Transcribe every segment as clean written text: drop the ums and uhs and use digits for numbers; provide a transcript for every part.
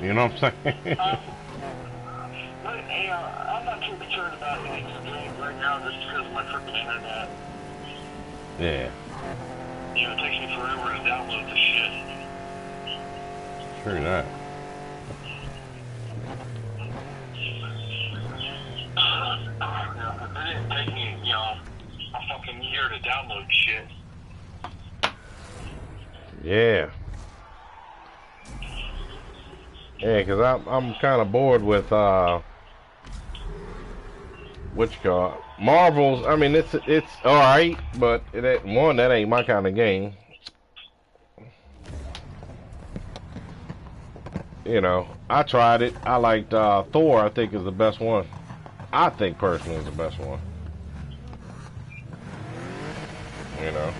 You know what I'm saying? But, I'm not too concerned about any games right now just because of my freaking internet. Yeah. You know, it takes me forever to download the shit. Sure not. It didn't take me, a fucking year to download shit. Yeah. Yeah, because I'm kind of bored with what you call it? Marvels. I mean, it's all right, but that ain't my kind of game. You know, I tried it. I liked Thor. I think is the best one. I think personally is the best one. You know.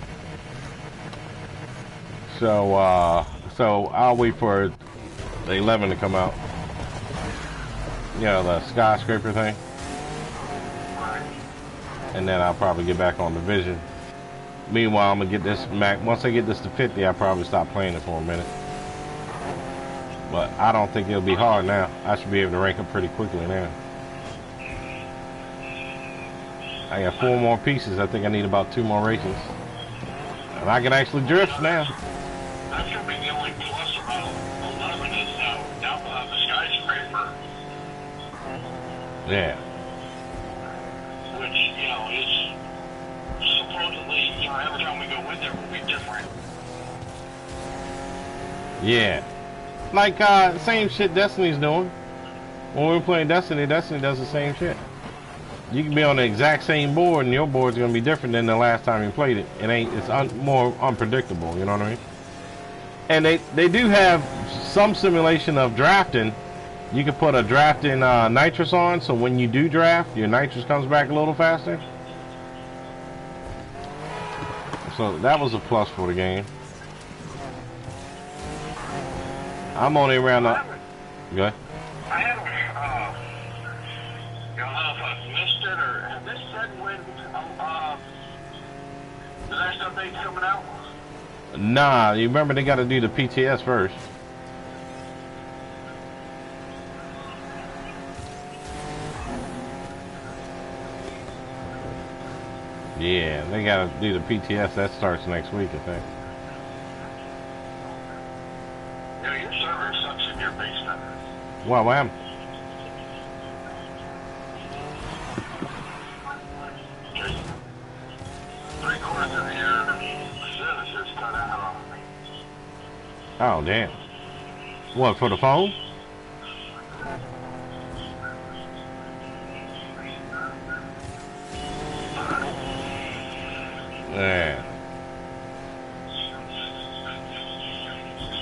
So I'll wait for the 11 to come out. You know, the skyscraper thing. And then I'll probably get back on the Vision. Meanwhile, I'm gonna get this Mac. Once I get this to 50, I'll probably stop playing it for a minute. But I don't think it'll be hard now. I should be able to rank up pretty quickly now. I got 4 more pieces. I think I need about 2 more races. And I can actually drift now. That's gonna be the only plus about 11 is now the skyscraper. Yeah. Which, is supposedly, every time we go in there will be different. Yeah. Like, same shit Destiny's doing. When we were playing Destiny, Destiny does the same shit. You can be on the exact same board, and your board's gonna be different than the last time you played it. It's more unpredictable, you know what I mean? And they do have some simulation of drafting. You can put a drafting nitrous on, so when you do draft, your nitrous comes back a little faster. So that was a plus for the game. I'm only around the... Go ahead. I haven't, I don't know if I've missed it, or have this said when, the next update's coming out? Nah, you remember they gotta do the PTS first. Yeah, they gotta do the PTS. That starts next week, I think. Your server sucks in your basement. What happened? Three-quarters of your service is cut out. Oh, damn. What, for the phone? Yeah.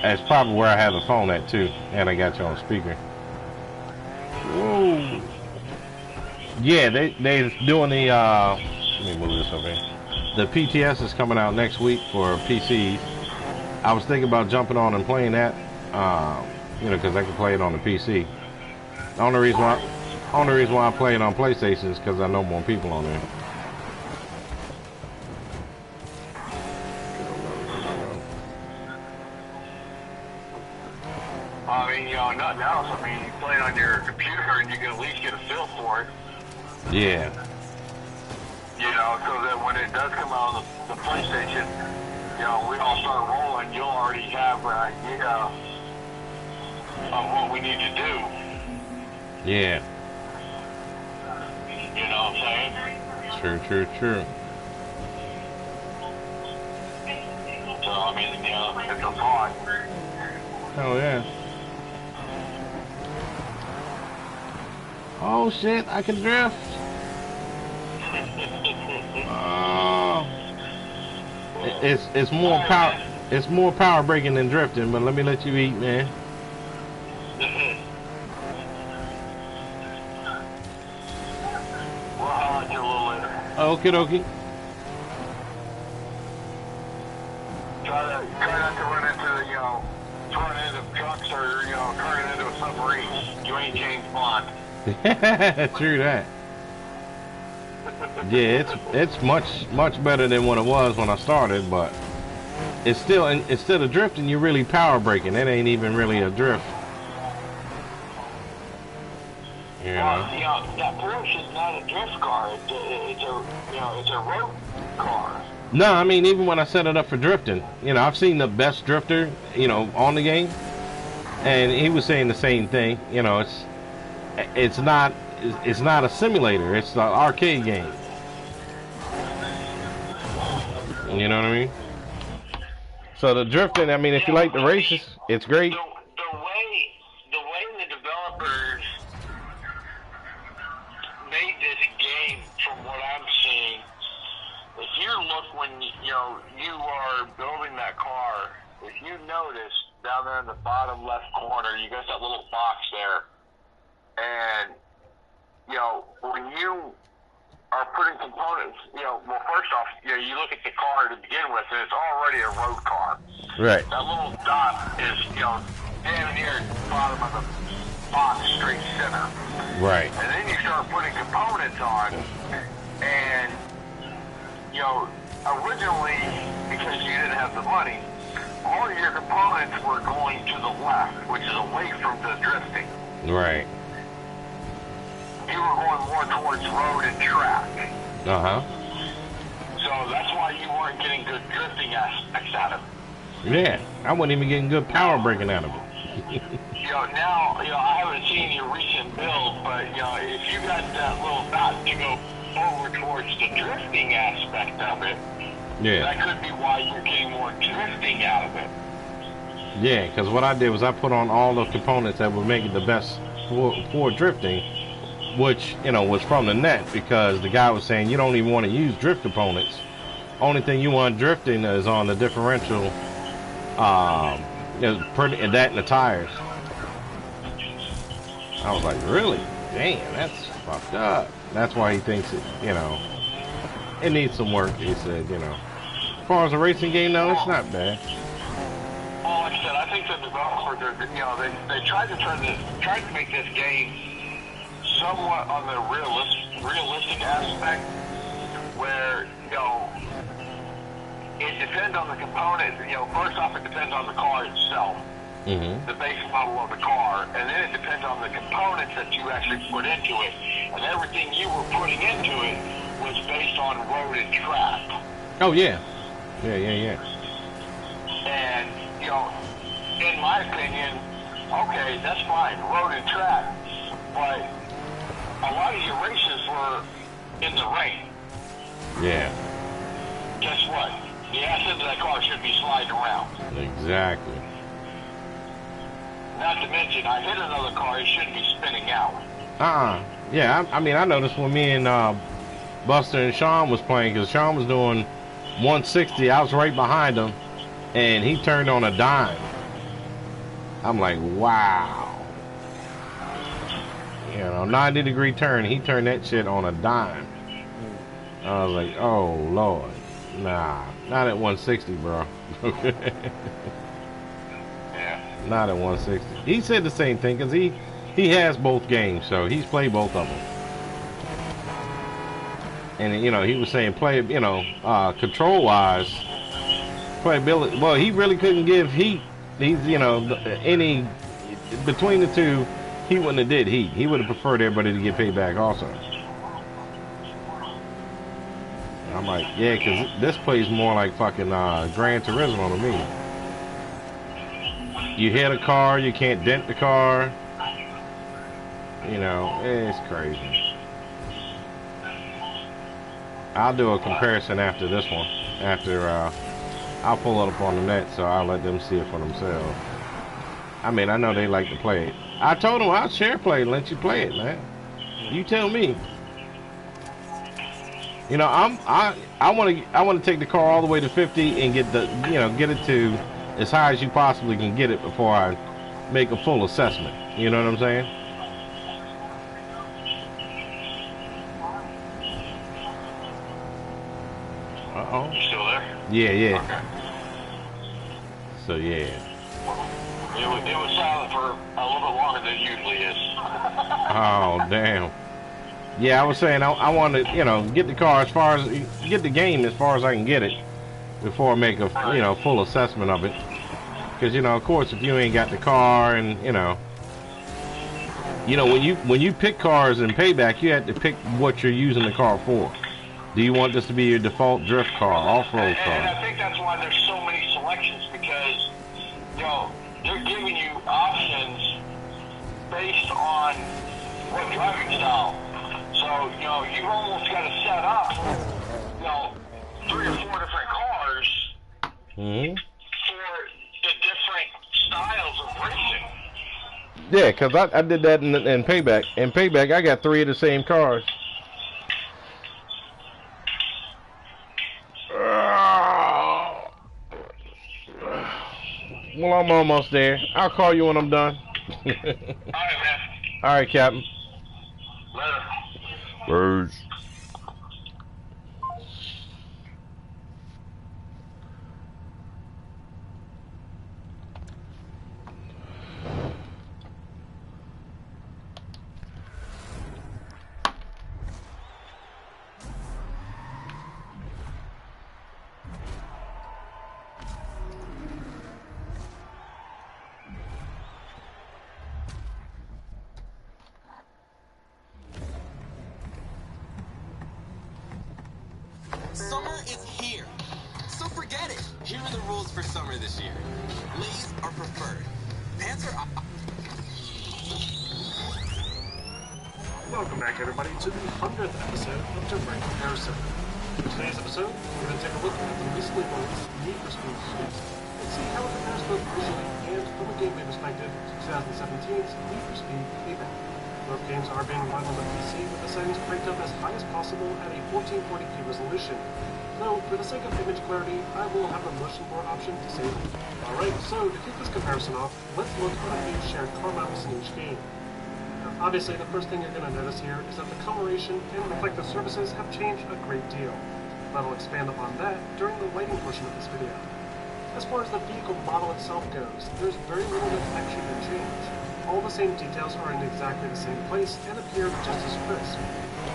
That's probably where I have the phone at too, and I got you on speaker. Whoa. Yeah, they doing the let me move this over here. The PTS is coming out next week for PCs. I was thinking about jumping on and playing that, because I can play it on the PC. The only reason why I play it on PlayStation is because I know more people on there. Nothing else. I mean, you play it on your computer and you can at least get a feel for it. Yeah. So that when it does come out on the PlayStation, we all start rolling, you'll already have an idea of what we need to do. Yeah. You know what I'm saying? True. So, I mean, it's a thought. Oh, yeah. Oh shit, I can drift. It's more power. It's more power braking than drifting. But let me let you eat, man. Well, I'll let you a little later. Okie dokie. Try not to run into trucks or turn into a submarine. You ain't James Bond. True that. Yeah, it's much better than what it was when I started, but it's still, instead of drifting, you're really power braking. It ain't even really a drift. You Well, know? you know, that Porsche is not a drift car. It's a road car. No, I mean, even when I set it up for drifting, you know, I've seen the best drifter, you know, on the game, and he was saying the same thing. You know, it's not a simulator. It's an arcade game. You know what I mean? So the drifting, I mean, if you Yeah, like the races, it's great. the way the developers made this game, from what I'm seeing, if you look when you are building that car, if you notice down there in the bottom left corner, you got that little box there, and when you are putting components, well, first off, you look at the car to begin with, and it's already a road car. Right. That little dot is, damn near the bottom of the box, straight center. Right. And then you start putting components on, and, originally, because you didn't have the money, all of your components were going to the left, which is away from the drifting. Right. You were going more towards road and track. Uh-huh. So that's why you weren't getting good drifting aspects out of it. Yeah. I wasn't even getting good power breaking out of it. Now, I haven't seen your recent build, but, if you got that little dot to go over towards the drifting aspect of it, Yeah. that could be why you're getting more drifting out of it. Yeah, because what I did was I put on all the components that would make it the best for drifting, which, was from the net, because the guy was saying you don't even want to use drift components. Only thing you want drifting is on the differential, and that and the tires. I was like, really? Damn, that's fucked up. That's why he thinks it needs some work, he said, As far as a racing game, no, it's not bad. Well, like I said, I think the developers, they tried to make this game somewhat on the realistic aspect, where, it depends on the component. First off, it depends on the car itself, the base model of the car, and then it depends on the components that you actually put into it. And everything you were putting into it was based on road and track. Oh, yeah. Yeah. And, in my opinion, okay, that's fine, road and track, but a lot of your races were in the rain. Yeah. Guess what? The ass end of that car should be sliding around. Exactly. Not to mention, I hit another car, it shouldn't be spinning out. Yeah, I mean, I noticed when me and Buster and Sean was playing, because Sean was doing 160, I was right behind him, and he turned on a dime. I'm like, wow. 90-degree turn, he turned that shit on a dime. I was like, oh, Lord. Nah, not at 160, bro. Yeah. Not at 160. He said the same thing, because he has both games, so he's played both of them. And, he was saying control-wise, playability, well, he really couldn't give Heat. He's, any, between the two, he wouldn't have did Heat. He would have preferred everybody to get paid back also. I'm like, yeah, because this plays more like fucking Gran Turismo to me. You hit a car, you can't dent the car. It's crazy. I'll do a comparison after this one. I'll pull it up on the net, so I'll let them see it for themselves. I mean, I know they like to play it. I told them I'll share play and let you play it, man. You tell me. I want to take the car all the way to 50 and get get it to as high as you possibly can get it before I make a full assessment. You know what I'm saying? Uh-oh. You still there? Yeah. Okay. So, yeah. It was silent for a little bit longer than it usually is. Oh, damn. Yeah, I was saying I want to, get the car get the game as far as I can get it before I make a, full assessment of it. Because, of course, if you ain't got the car and, you know, when you pick cars in Payback, you have to pick what you're using the car for. Do you want this to be your default drift car, off-road car? And I think that's why there's so many selections, because, you know, they're giving you options based on what driving style. So, you know, you've almost got to set up, you know, 3 or 4 different cars for the different styles of racing. Yeah, because I did that in Payback. In Payback, I got 3 of the same cars. Well, I'm almost there. I'll call you when I'm done. All right, man. All right, Captain. Later. Birds. Summer is here, so forget it. Here are the rules for summer this year. Ladies are preferred. Pants are... Welcome back, everybody, to the 100th episode of Different Comparison. In today's episode, we're going to take a look at the recently released Need for Speed Heat and see how it compares both visually and from a gameplay perspective to 2017's Need for Speed Payback. Both games are being run on the PC with the settings cranked up as high as possible at a 1440p resolution. Though, for the sake of image clarity, I will have the motion blur option disabled. Alright, so to kick this comparison off, let's look at a few shared car models in each game. Now, obviously, the first thing you're going to notice here is that the coloration and reflective surfaces have changed a great deal. But I'll expand upon that during the lighting portion of this video. As far as the vehicle model itself goes, there's very little that's actually been changed. All the same details are in exactly the same place and appear just as crisp.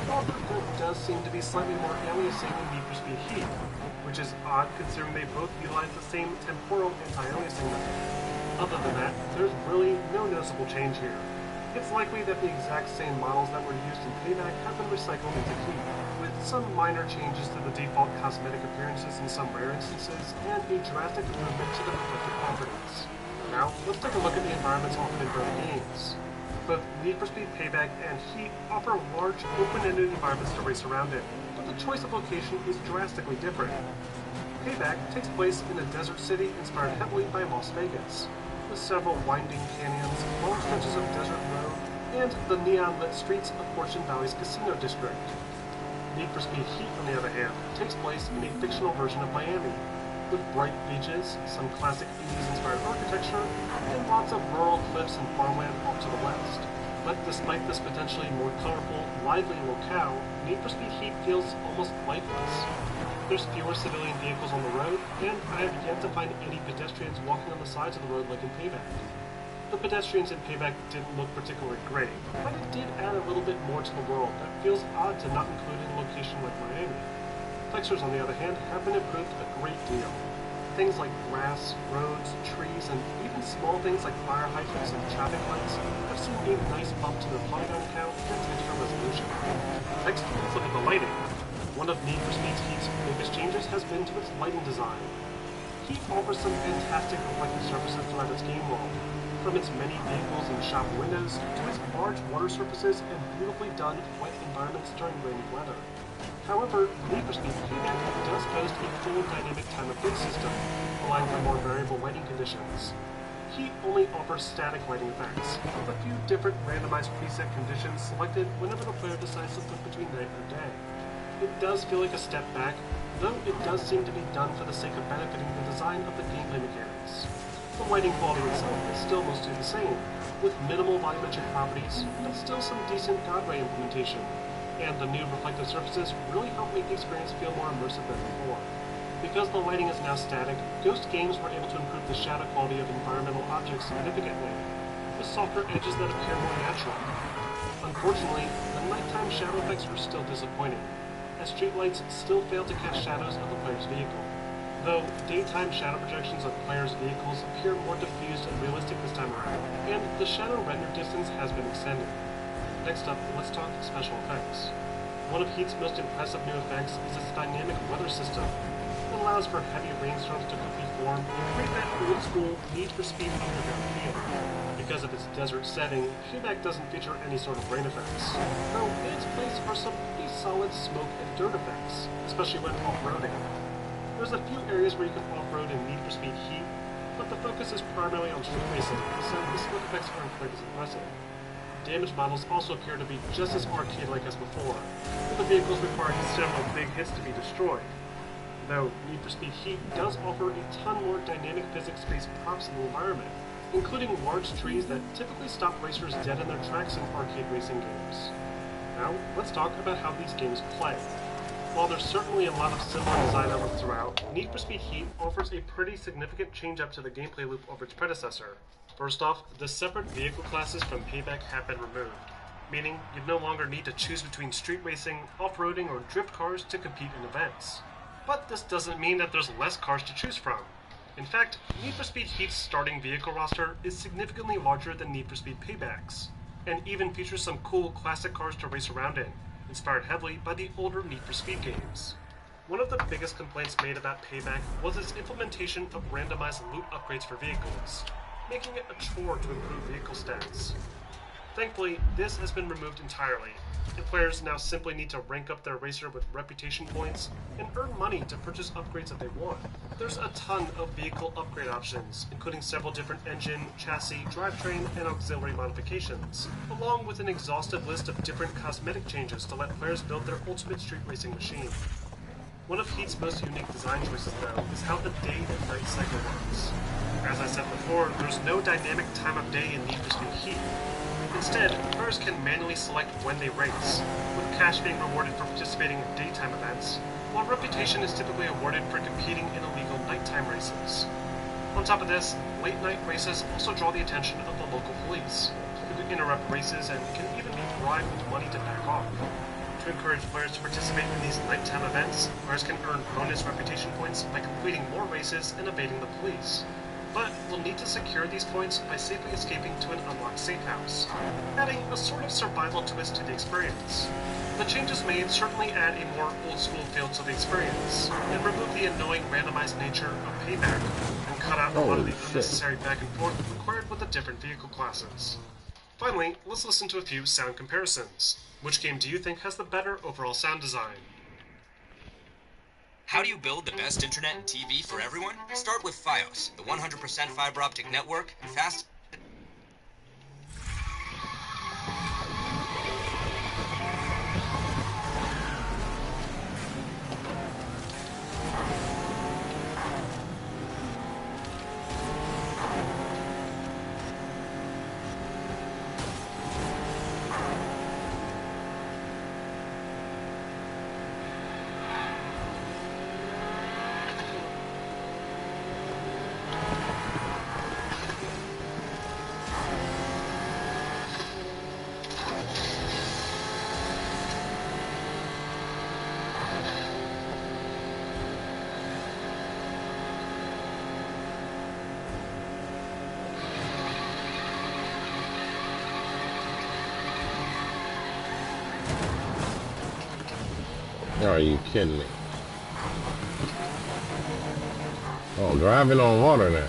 However, there does seem to be slightly more aliasing in Need for Speed Heat, which is odd considering they both utilize the same temporal anti-aliasing method. Other than that, there's really no noticeable change here. It's likely that the exact same models that were used in Payback have been recycled into Heat, with some minor changes to the default cosmetic appearances in some rare instances, and a drastic improvement to the reflective properties. Now, let's take a look at the environments offered in both games. Both Need for Speed Payback and Heat offer large, open-ended environments to race around in, but the choice of location is drastically different. Payback takes place in a desert city inspired heavily by Las Vegas, with several winding canyons, long stretches of desert road, and the neon-lit streets of Fortune Valley's casino district. Need for Speed Heat, on the other hand, takes place in a fictional version of Miami, with bright beaches, some classic 80s-inspired architecture, and lots of rural cliffs and farmland off to the west. But despite this potentially more colorful, lively locale, Need for Speed Heat feels almost lifeless. There's fewer civilian vehicles on the road, and I have yet to find any pedestrians walking on the sides of the road like in Payback. The pedestrians in Payback didn't look particularly great, but it did add a little bit more to the world that feels odd to not include in a location like Miami. Flexors, on the other hand, have been improved a great deal. Things like grass, roads, trees, and even small things like fire hydrants and traffic lights have seen a nice bump to their polygon count and texture resolution. Next, let's look at the lighting. One of Need for Speed Heat's biggest changes has been to its lighting design. Heat offers some fantastic reflective surfaces throughout its game world, from its many vehicles and shop windows to its large water surfaces and beautifully done wet environments during rainy weather. However, Need for Speed Payback does boast a full dynamic time-of-day system, allowing for more variable lighting conditions. Heat only offers static lighting effects, with a few different randomized preset conditions selected whenever the player decides to flip between night or day. It does feel like a step back, though it does seem to be done for the sake of benefiting the design of the gameplay mechanics. The lighting quality itself is still mostly the same, with minimal volumetric properties, but still some decent God ray implementation. And the new reflective surfaces really help make the experience feel more immersive than before. Because the lighting is now static, Ghost games were able to improve the shadow quality of environmental objects significantly, with softer edges that appear more natural. Unfortunately, the nighttime shadow effects are still disappointing, as streetlights still fail to cast shadows of the player's vehicle. though daytime shadow projections of players' vehicles appear more diffused and realistic this time around, and the shadow render distance has been extended. Next up, let's talk special effects. One of Heat's most impressive new effects is its dynamic weather system. It allows for heavy rainstorms to quickly form and create that old-school Need for Speed underground feel. Because of its desert setting, Payback doesn't feature any sort of rain effects, though in its place are some pretty solid smoke and dirt effects, especially when off-roading. There's a few areas where you can off-road in Need for Speed Heat, but the focus is primarily on street racing, so the smoke effects aren't quite as impressive. Damaged models also appear to be just as arcade-like as before, with the vehicles requiring several big hits to be destroyed. Though Need for Speed Heat does offer a ton more dynamic physics-based props in the environment, including large trees that typically stop racers dead in their tracks in arcade racing games. Now, let's talk about how these games play. While there's certainly a lot of similar design elements throughout, Need for Speed Heat offers a pretty significant change-up to the gameplay loop over its predecessor. First off, the separate vehicle classes from Payback have been removed, meaning you no longer need to choose between street racing, off-roading, or drift cars to compete in events. But this doesn't mean that there's less cars to choose from. In fact, Need for Speed Heat's starting vehicle roster is significantly larger than Need for Speed Payback's, and even features some cool classic cars to race around in, inspired heavily by the older Need for Speed games. One of the biggest complaints made about Payback was its implementation of randomized loot upgrades for vehicles, making it a chore to improve vehicle stats. Thankfully, this has been removed entirely, and players now simply need to rank up their racer with reputation points and earn money to purchase upgrades that they want. There's a ton of vehicle upgrade options, including several different engine, chassis, drivetrain, and auxiliary modifications, along with an exhaustive list of different cosmetic changes to let players build their ultimate street racing machine. One of Heat's most unique design choices, though, is how the day and night cycle works. As I said before, there's no dynamic time of day in Need for Speed Heat. Instead, players can manually select when they race, with cash being rewarded for participating in daytime events, while reputation is typically awarded for competing in illegal nighttime races. On top of this, late-night races also draw the attention of the local police, who can interrupt races and can even be bribed with money to back off. To encourage players to participate in these nighttime events, players can earn bonus reputation points by completing more races and evading the police, but will need to secure these points by safely escaping to an unlocked safe house, adding a sort of survival twist to the experience. The changes made certainly add a more old-school feel to the experience, and remove the annoying randomized nature of Payback, and cut out a lot of the unnecessary back and forth required with the different vehicle classes. Finally, let's listen to a few sound comparisons. Which game do you think has the better overall sound design? How do you build the best internet and TV for everyone? Start with Fios, the 100% fiber optic network and fast... Are you kidding me? Oh, driving on water now.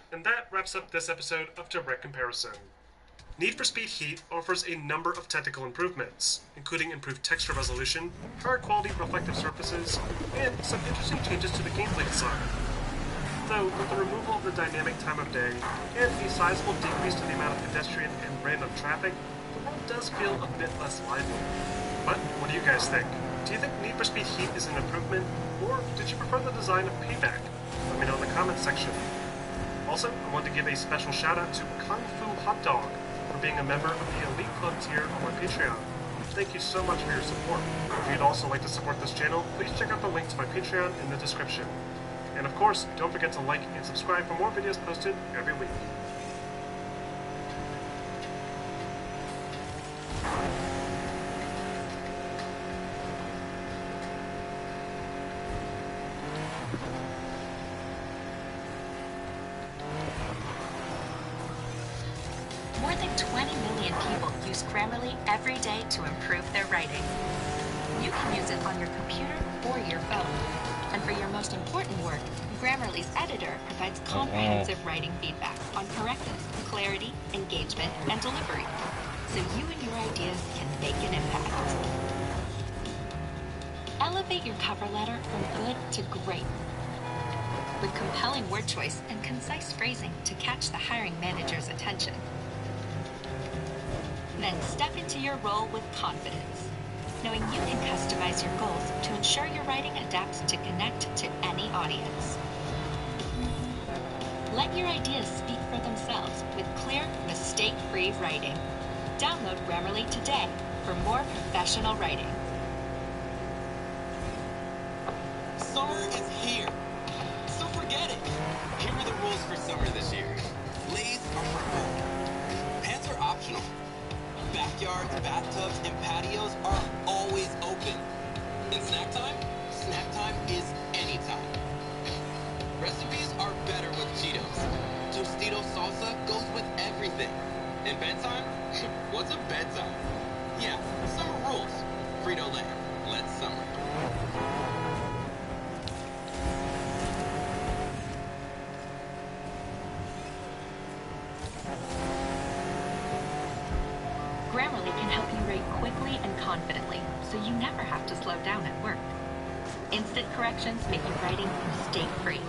And that wraps up this episode of Direct Comparison. Need for Speed Heat offers a number of technical improvements, including improved texture resolution, higher quality reflective surfaces, and some interesting changes to the gameplay design. Though, with the removal of the dynamic time of day, and a sizable decrease to the amount of pedestrian and random traffic, the world does feel a bit less lively. But what do you guys think? Do you think Need for Speed Heat is an improvement, or did you prefer the design of Payback? Let me know in the comments section. Also, I want to give a special shout out to Kung Fu Hot Dog for being a member of the Elite Club tier on my Patreon. Thank you so much for your support. If you'd also like to support this channel, please check out the link to my Patreon in the description. And of course, don't forget to like and subscribe for more videos posted every week. More than 20 million people use Grammarly every day to improve their writing. You can use it on your computer or your phone. And for your most important work, Grammarly's editor provides comprehensive writing feedback on correctness, clarity, engagement, and delivery, so you and your ideas can make an impact. Elevate your cover letter from good to great, with compelling word choice and concise phrasing to catch the hiring manager's attention. Then step into your role with confidence, knowing you can customize your goals to ensure your writing adapts to connect to any audience. Let your ideas speak for themselves with clear, mistake-free writing. Download Grammarly today for more professional writing. Summer is here, so forget it. Here are the rules for summer this year. Lays are preferred. Pants are optional. Backyards, bathtubs, and patios are always open. And snack time? Snack time is anytime. Recipes are better with Cheetos. Tostito salsa goes with everything. And bedtime? What's a bedtime? Yeah, summer rules. Frito-Lay. Let's summer. Grammarly can help you write quickly and confidently, so you never have to slow down at work. Instant corrections make your writing mistake-free,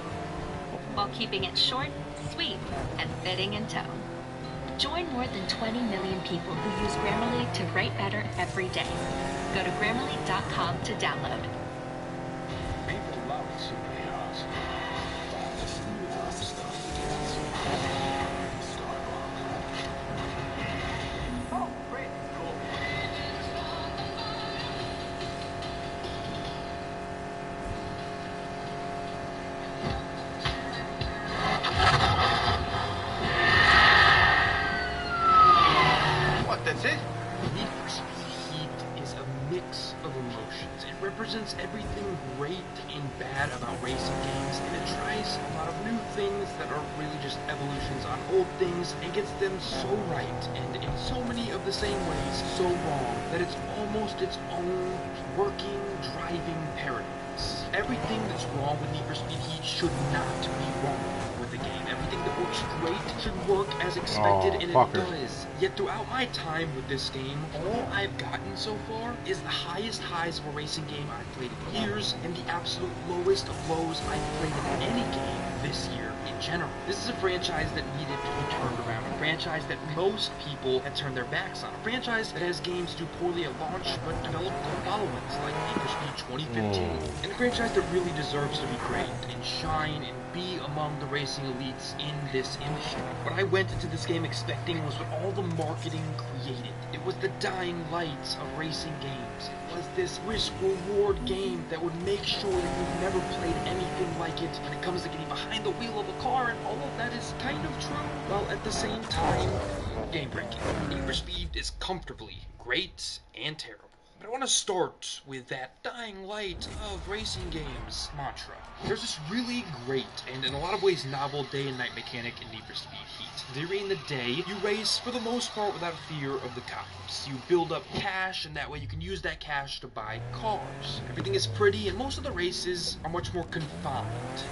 while keeping it short, sweet, and fitting in tone. Join more than 20 million people who use Grammarly to write better every day. Go to Grammarly.com to download. People love superheroes. That's the stuff. Oh, great. Cool. What, that's it? Need for Speed Heat is a mix of emotions. It represents everything great and bad about racing games, and it tries a lot of new things that are really just evolutions on old things, and gets them so right, and in so many of the same ways, so wrong, that it's almost its own working, driving paradox. Everything that's wrong with Need for Speed Heat should not be wrong with the game. Everything that works great should work as expected, and fucker. it does. Yet throughout my time with this game, all I've gotten so far is the highest highs of a racing game I've played in years, and the absolute lowest of lows I've played in any game this year in general. This is a franchise that needed to be turned around, a franchise that most people had turned their backs on, a franchise that has games do poorly at launch but develop cult followings like Need for Speed 2015, and a franchise that really deserves to be great and shine and be among the racing elites in this industry. What I went into this game expecting was what all the marketing created. It was the dying lights of racing games. It was this risk-reward game that would make sure that you've never played anything like it when it comes to getting behind the wheel of a car, and all of that is kind of true, while at the same time, game-breaking. Need for Speed is comfortably great and terrible. But I want to start with that dying light of racing games mantra. There's this really great, and in a lot of ways novel, day and night mechanic in Need for Speed Heat. During the day, you race for the most part without fear of the cops. You build up cash, and that way you can use that cash to buy cars. Everything is pretty, and most of the races are much more confined.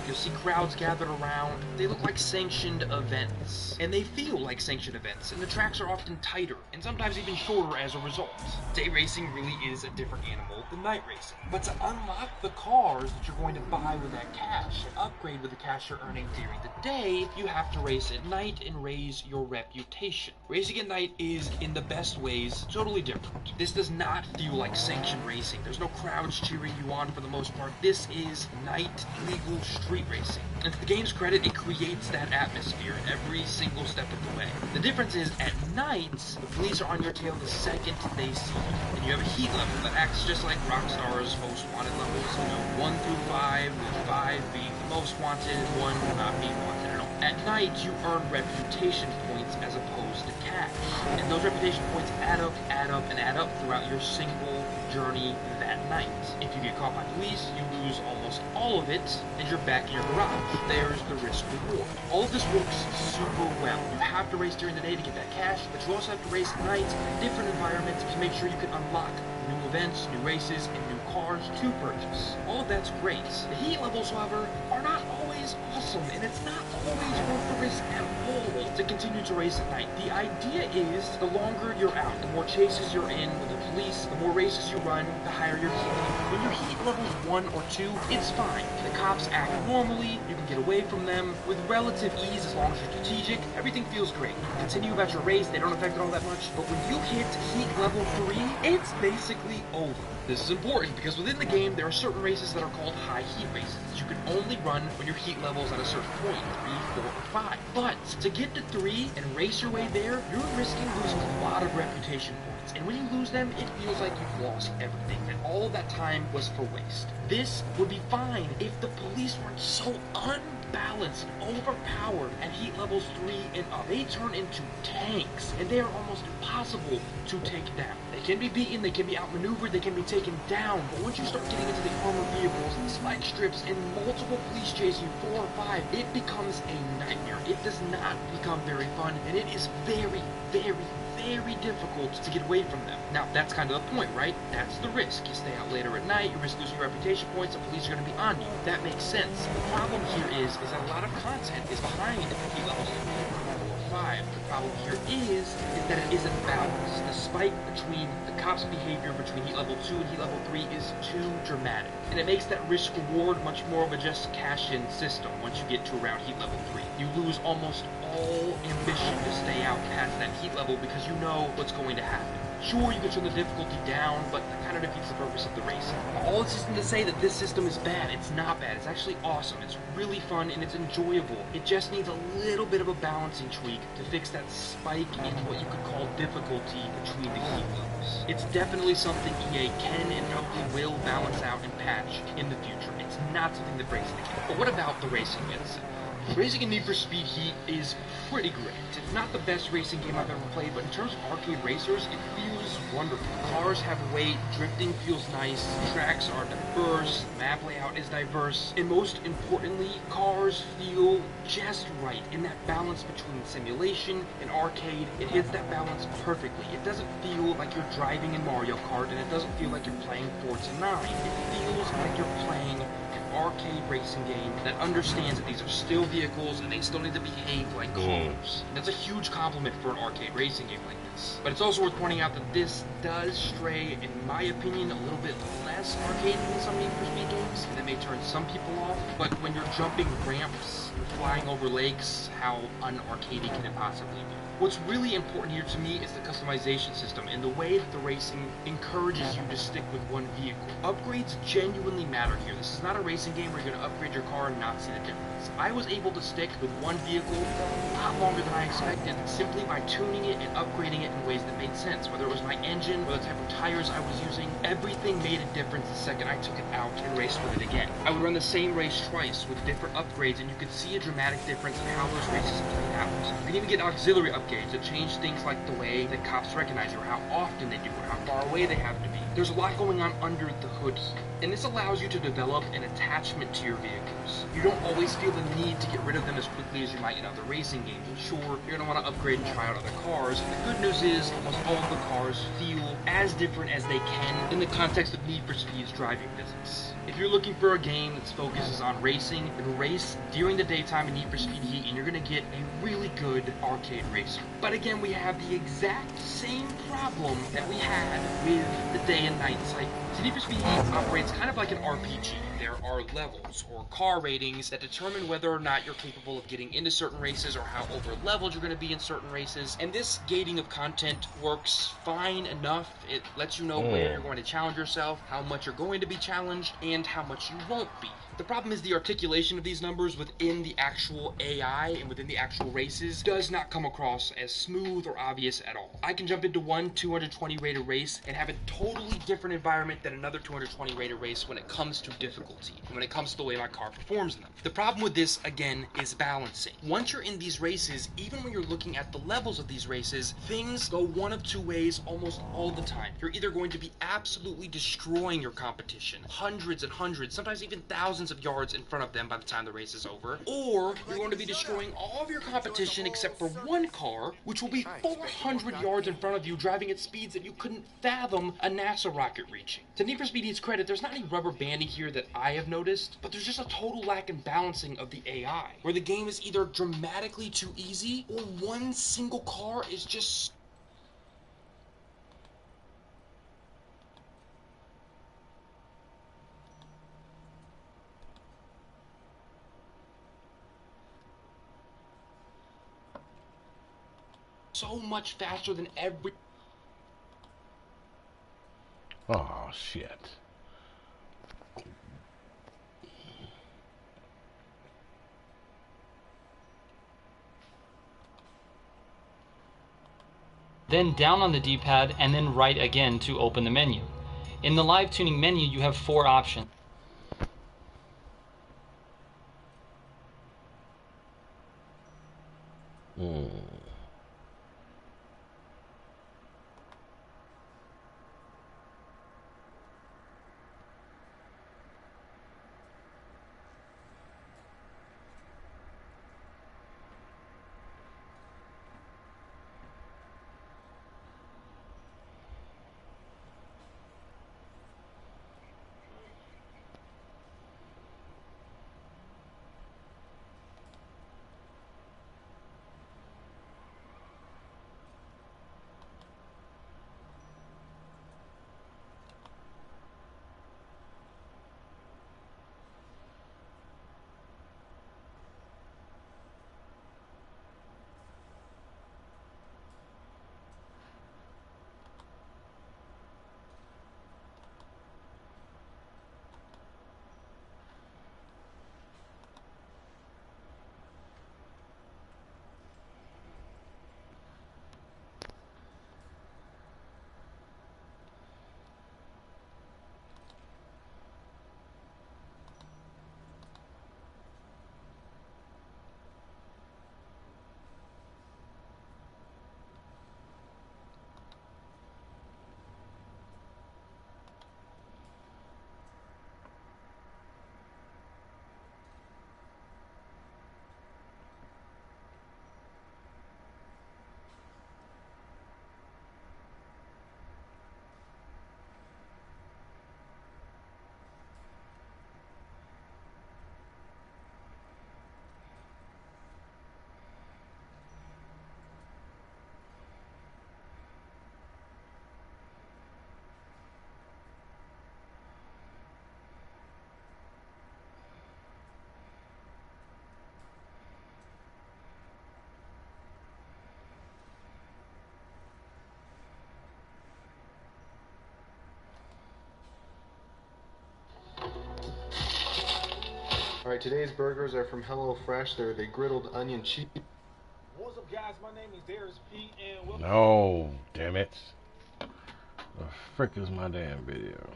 You'll see crowds gathered around. They look like sanctioned events, and they feel like sanctioned events, and the tracks are often tighter, and sometimes even shorter as a result. Day racing really is a different animal than night racing. But to unlock the cars that you're going to buy with that cash and upgrade with the cash you're earning during the day, you have to race at night and raise your reputation. Racing at night is, in the best ways, totally different. This does not feel like sanctioned racing. There's no crowds cheering you on for the most part. This is night legal street racing. And to the game's credit, it creates that atmosphere every single step of the way. The difference is, at night, the police are on your tail the second they see you. And you have a heat level that acts just like Rockstar's most wanted levels, 1 through 5, with 5 being the most wanted, 1 not being wanted at all. At night, you earn reputation points as opposed to cash. And those reputation points add up, and add up throughout your single journey that night. If you get caught by police, you lose almost all of it, and you're back in your garage. There's the risk reward. All of this works super well. You have to race during the day to get that cash, but you also have to race at night in different environments to make sure you can unlock new events, new races, and new cars to purchase. All of that's great. The heat levels, however, are not always awesome, and it's not always worth the risk at all to continue to race at night. The idea is, the longer you're out, the more chases you're in with the police, the more races you run, the higher your heat level. When your heat level's 1 or 2, it's fine. The cops act normally, you can get away from them with relative ease as long as you're strategic. Everything feels great. You can continue about your race, they don't affect it all that much, but when you hit heat level 3, it's basically over. This is important because within the game, there are certain races that are called high heat races. You can only run when your heat level is at a certain point, 3, 4, or 5. But to get to 3 and race your way there, you're risking losing a lot of reputation points. And when you lose them, it feels like you've lost everything, that all of that time was for waste. This would be fine if the police weren't so unbalanced, overpowered at heat levels 3 and up. They turn into tanks, and they are almost impossible to take down. They can be beaten, they can be outmaneuvered, they can be taken down, but once you start getting into the armored vehicles and the spike strips and multiple police chasing you 4 or 5, it becomes a nightmare. It does not become very fun, and it is very, very, very difficult to get away from them. Now, that's kind of the point, right? That's the risk. You stay out later at night, you risk losing your reputation points, the police are going to be on you. That makes sense. The problem here is that a lot of content is behind heat levels 3, 4, 5. The problem here is that it isn't balanced. The spike between the cops' behavior between heat level 2 and heat level 3 is too dramatic. And it makes that risk-reward much more of a just cash-in system once you get to around heat level 3. You lose almost all ambition to stay out past that heat level because you know what's going to happen. Sure, you can turn the difficulty down, but that kind of defeats the purpose of the racing. All this isn't to say that this system is bad. It's not bad. It's actually awesome. It's really fun, and it's enjoyable. It just needs a little bit of a balancing tweak to fix that spike in what you could call difficulty between the heat levels. It's definitely something EA can and probably will balance out and patch in the future. It's not something that breaks the game. But what about the racing itself? Racing in Need for Speed Heat is pretty great. It's not the best racing game I've ever played, but in terms of arcade racers, it feels wonderful. Cars have weight, drifting feels nice, tracks are diverse, map layout is diverse, and most importantly, cars feel just right in that balance between simulation and arcade. It hits that balance perfectly. It doesn't feel like you're driving in Mario Kart, and it doesn't feel like you're playing Forza 9. It feels like you're playing arcade racing game that understands that these are still vehicles and they still need to behave like cars. That's a huge compliment for an arcade racing game like this. But it's also worth pointing out that this does stray, in my opinion, a little bit less arcade than some Need for Speed games, and that may turn some people off. But when you're jumping ramps, you're flying over lakes, how un-arcadey can it possibly be? What's really important here to me is the customization system and the way that the racing encourages you to stick with one vehicle. Upgrades genuinely matter here. This is not a racing game where you're going to upgrade your car and not see the difference. I was able to stick with one vehicle a lot longer than I expected, simply by tuning it and upgrading it in ways that made sense. Whether it was my engine or the type of tires I was using, everything made a difference the second I took it out and raced with it again. I would run the same race twice with different upgrades, and you could see a dramatic difference in how those races played out. You can even get auxiliary upgrades that change things like the way that cops recognize you, or how often they do, or how far away they have to be. There's a lot going on under the hood here, and this allows you to develop an attachment to your vehicles. You don't always feel the need to get rid of them as quickly as you might in other racing games. And sure, you're going to want to upgrade and try out other cars. The good news is almost all of the cars feel as different as they can in the context of Need for for Speed's driving business. If you're looking for a game that focuses on racing, then race during the daytime in Need for Speed Heat, and you're going to get a really good arcade racer. But again, we have the exact same problem that we had with the day and night cycle. So Need for Speed Heat operates kind of like an RPG. There are levels or car ratings that determine whether or not you're capable of getting into certain races or how over leveled you're going to be in certain races. And this gating of content works fine enough. It lets you know where you're going to challenge yourself, how much you're going to be challenged, and how much you won't be. The problem is the articulation of these numbers within the actual AI and within the actual races does not come across as smooth or obvious at all. I can jump into one 220 rated race and have a totally different environment than another 220 rated race when it comes to difficulty and when it comes to the way my car performs in them. The problem with this, again, is balancing. Once you're in these races, even when you're looking at the levels of these races, things go one of two ways almost all the time. You're either going to be absolutely destroying your competition, hundreds and hundreds, sometimes even thousands of yards in front of them by the time the race is over, or you're going to be destroying all of your competition except for one car, which will be 400 yards in front of you, driving at speeds that you couldn't fathom a NASA rocket reaching. To Need for Speed Heat's credit, there's not any rubber banding here that I have noticed, but there's just a total lack in balancing of the AI, where the game is either dramatically too easy, or one single car is just so much faster than every... Oh, shit. Then down on the D-pad and then right again to open the menu. In the live tuning menu, you have 4 options. Alright, today's burgers are from HelloFresh. They're the griddled onion cheese. What's up, guys? My name is Darius P. and welcome. No, damn it. The frick is my damn video?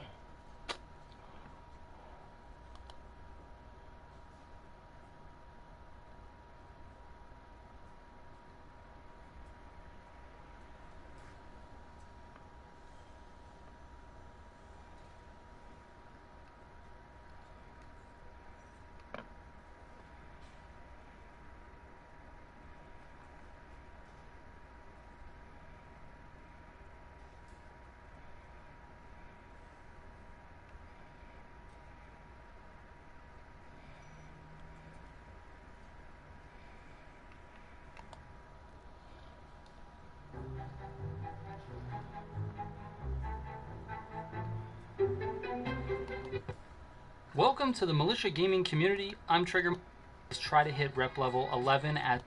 Welcome to the Militia Gaming community. I'm Trigger. Let's try to hit rep level 11 at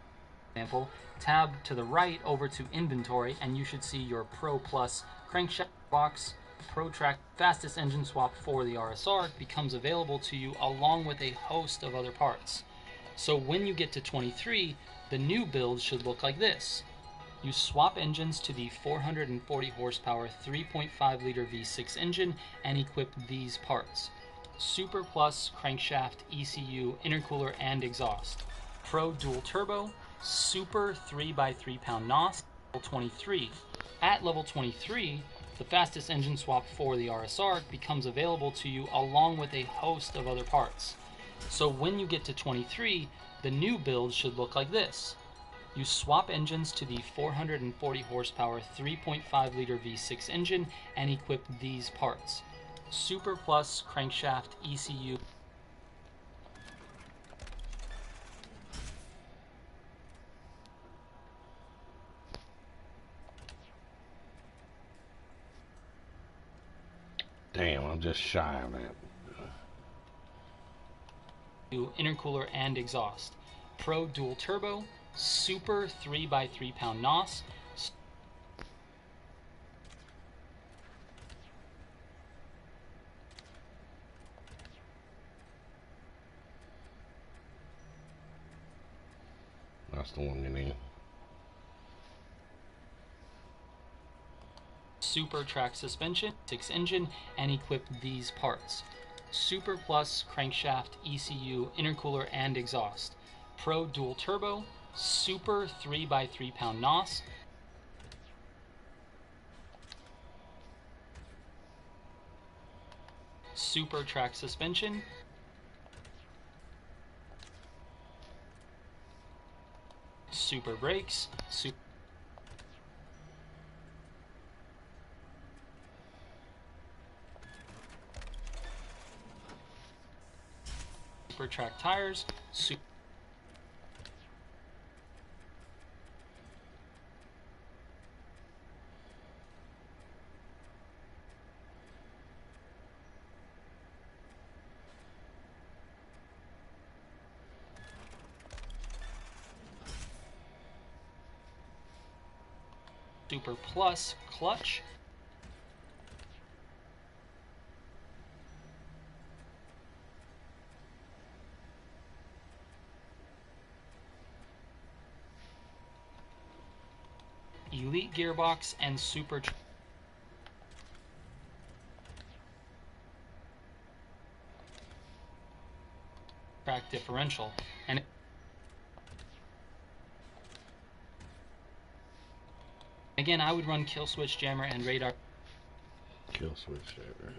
example. Tab to the right over to inventory, and you should see your Pro Plus crankshaft box. Pro Track fastest engine swap for the RSR becomes available to you along with a host of other parts. So when you get to 23, the new build should look like this. You swap engines to the 440 horsepower 3.5 liter V6 engine and equip these parts: Super Plus crankshaft, ECU, intercooler, and exhaust. Pro dual turbo, Super 3x3 pound NOS, level 23. At level 23, the fastest engine swap for the RSR becomes available to you along with a host of other parts. So when you get to 23, the new build should look like this. You swap engines to the 440 horsepower 3.5 liter V6 engine and equip these parts: Super Plus crankshaft, ECU, Damn, I'm just shy of that. intercooler, and exhaust. Pro dual turbo, Super 3x3 pound NOS, That's the one you need. Super track suspension, 6 engine, and equip these parts: Super Plus crankshaft, ECU, intercooler, and exhaust. Pro dual turbo, Super 3x3 pound NOS, Super track suspension, Super brakes, Super track tires, Super Plus clutch, Elite gearbox, and Super track differential. And again, I would run kill switch jammer and radar. Kill switch jammer.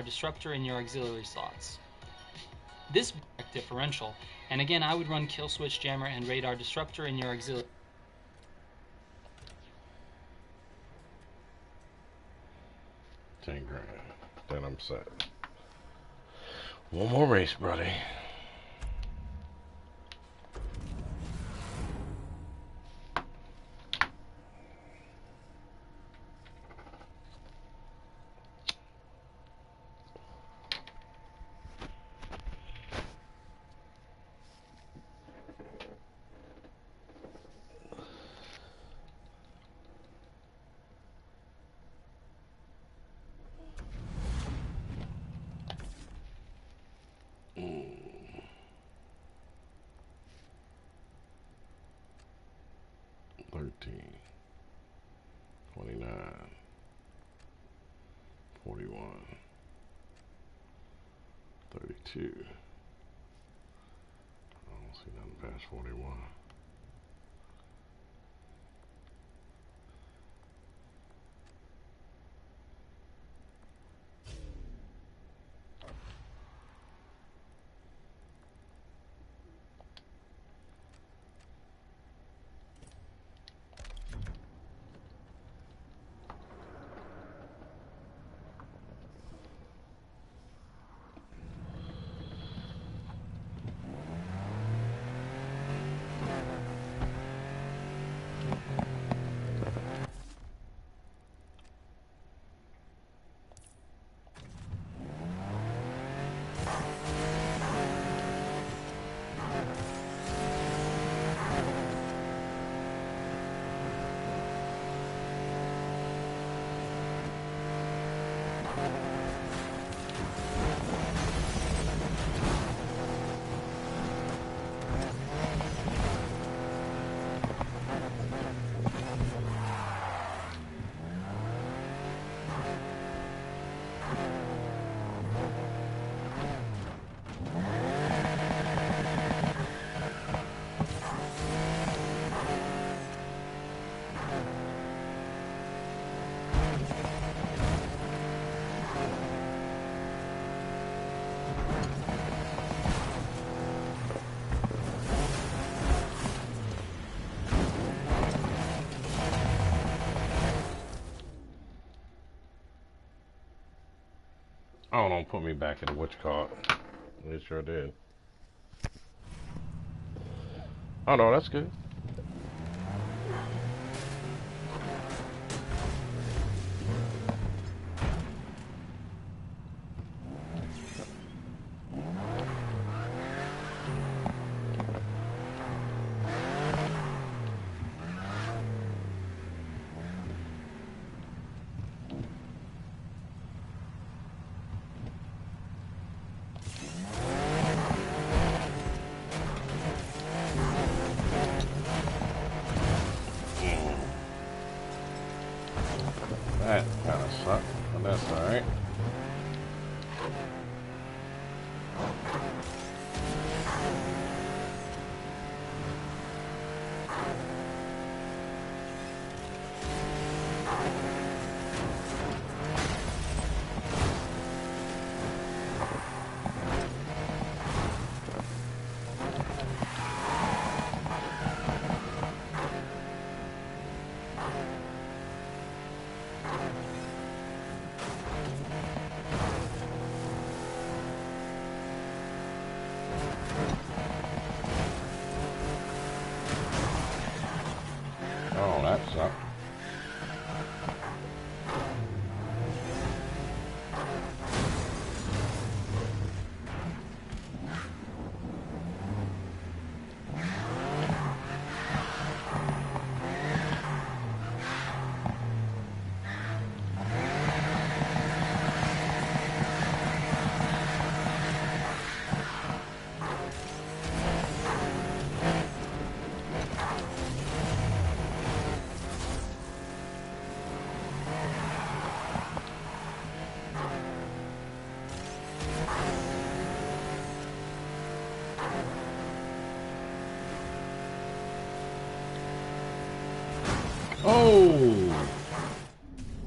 Disruptor in your auxiliary slots. This differential, and again, I would run kill switch jammer and radar disruptor in your auxiliary. 10 grand. Then I'm set. One more race, buddy. $13, $29, $41, $32. I don't see nothing past 41. Oh, don't put me back in the witch card. It sure did. Oh no, that's good. That kind of sucked, but that's alright. Oh, that sucked. Oh,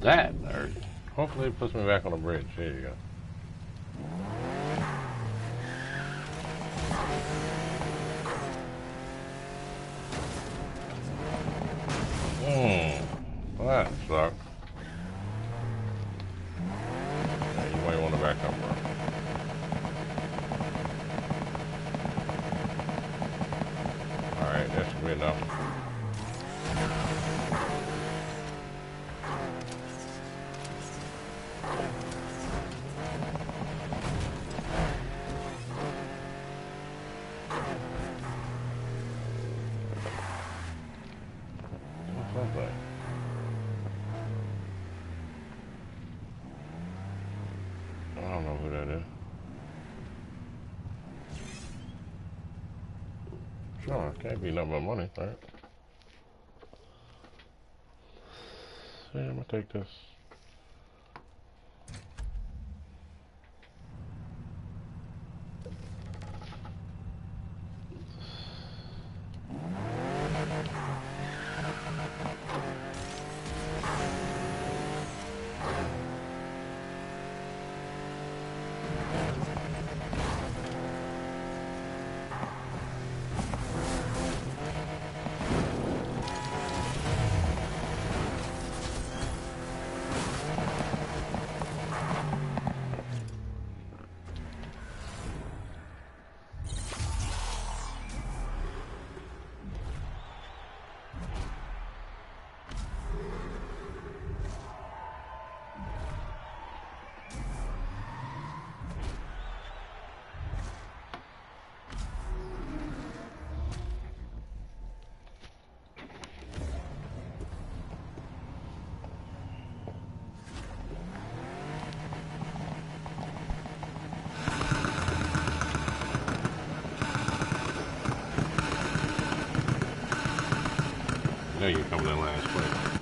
that hurt. Hopefully it puts me back on the bridge. There you go. That sucked. Yeah, you might want to back up, bro. Alright, that should be enough. What's that thing? I don't know who that is. Sure, it can't be nothing but money, right? So yeah, I'm gonna take this. I know you're coming in last place.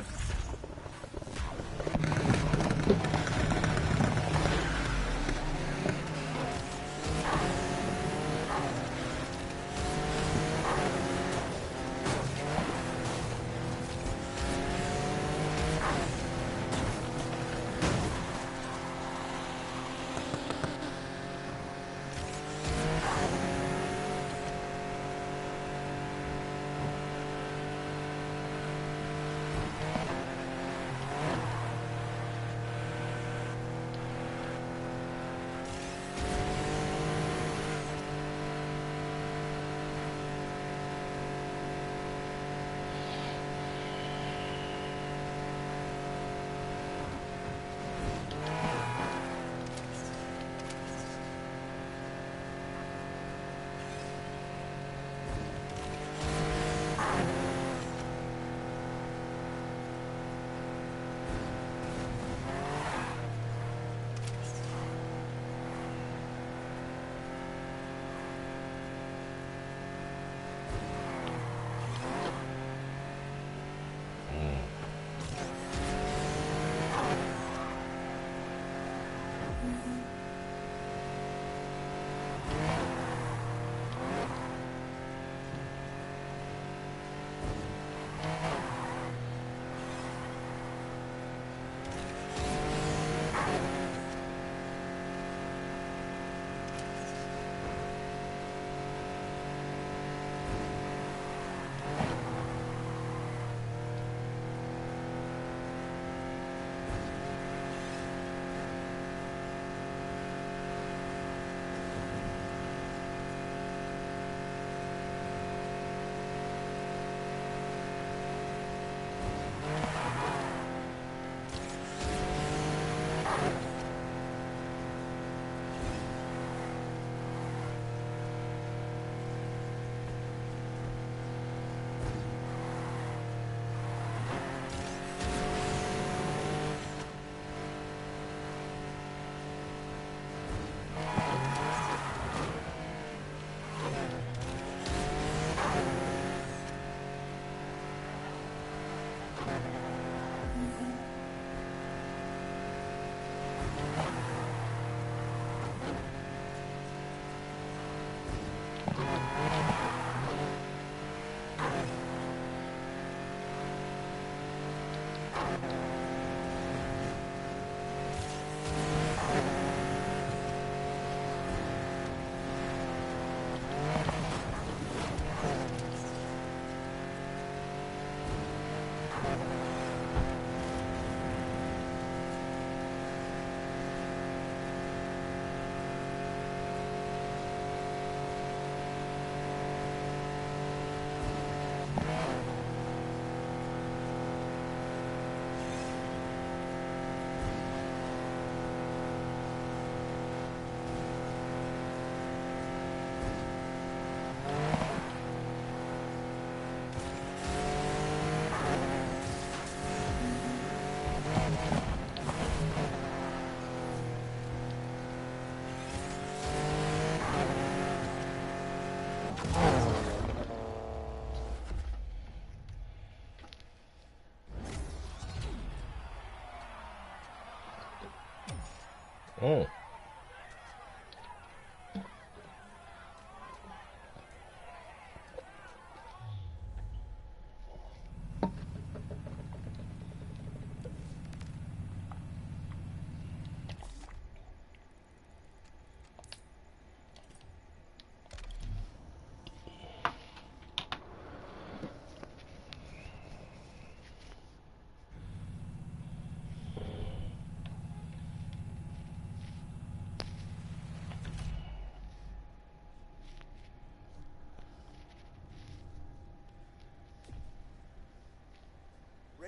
Oh.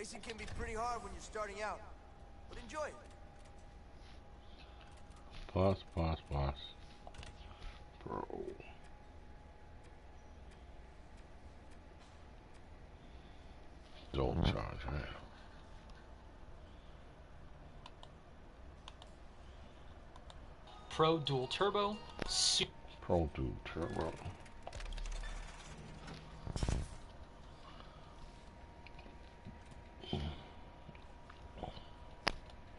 Racing can be pretty hard when you're starting out, but enjoy it. Plus. Bro. Don't charge, man. Pro Dual Turbo, Pro Dual Turbo.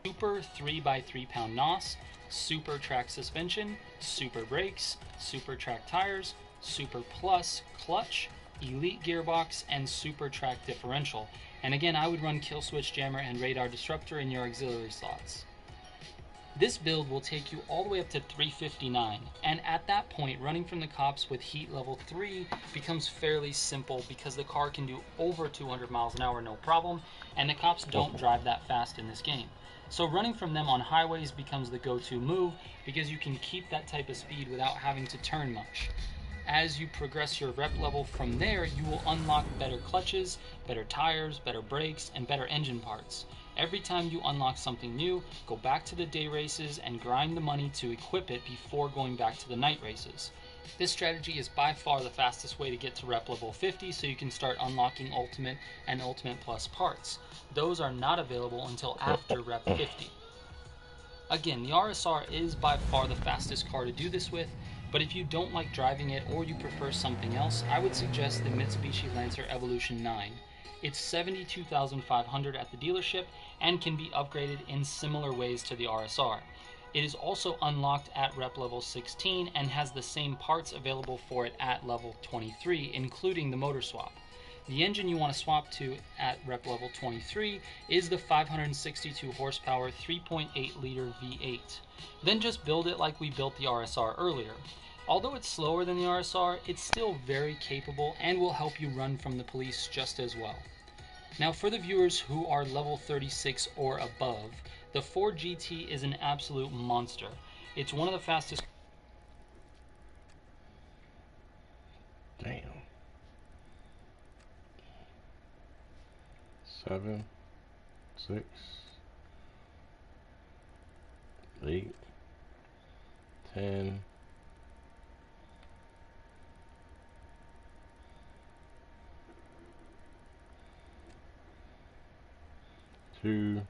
Super 3x3 pound NOS, Super track suspension, Super brakes, Super track tires, Super Plus clutch, Elite gearbox, and Super track differential. And again, I would run kill switch jammer and radar disruptor in your auxiliary slots. This build will take you all the way up to 359, and at that point, running from the cops with heat level 3 becomes fairly simple because the car can do over 200 miles an hour no problem, and the cops don't drive that fast in this game. So running from them on highways becomes the go-to move because you can keep that type of speed without having to turn much. As you progress your rep level from there, you will unlock better clutches, better tires, better brakes, and better engine parts. Every time you unlock something new, go back to the day races and grind the money to equip it before going back to the night races. This strategy is by far the fastest way to get to rep level 50 so you can start unlocking Ultimate and Ultimate Plus parts. Those are not available until after rep 50. Again, the RSR is by far the fastest car to do this with, but if you don't like driving it or you prefer something else, I would suggest the Mitsubishi Lancer Evolution 9. It's $72,500 at the dealership and can be upgraded in similar ways to the RSR. It is also unlocked at rep level 16 and has the same parts available for it at level 23, including the motor swap. The engine you want to swap to at rep level 23 is the 562 horsepower 3.8 liter V8. Then just build it like we built the RSR earlier. Although it's slower than the RSR, it's still very capable and will help you run from the police just as well. Now for the viewers who are level 36 or above, the Ford GT is an absolute monster. It's one of the fastest. Damn. 7, 6, 8, 10. 2.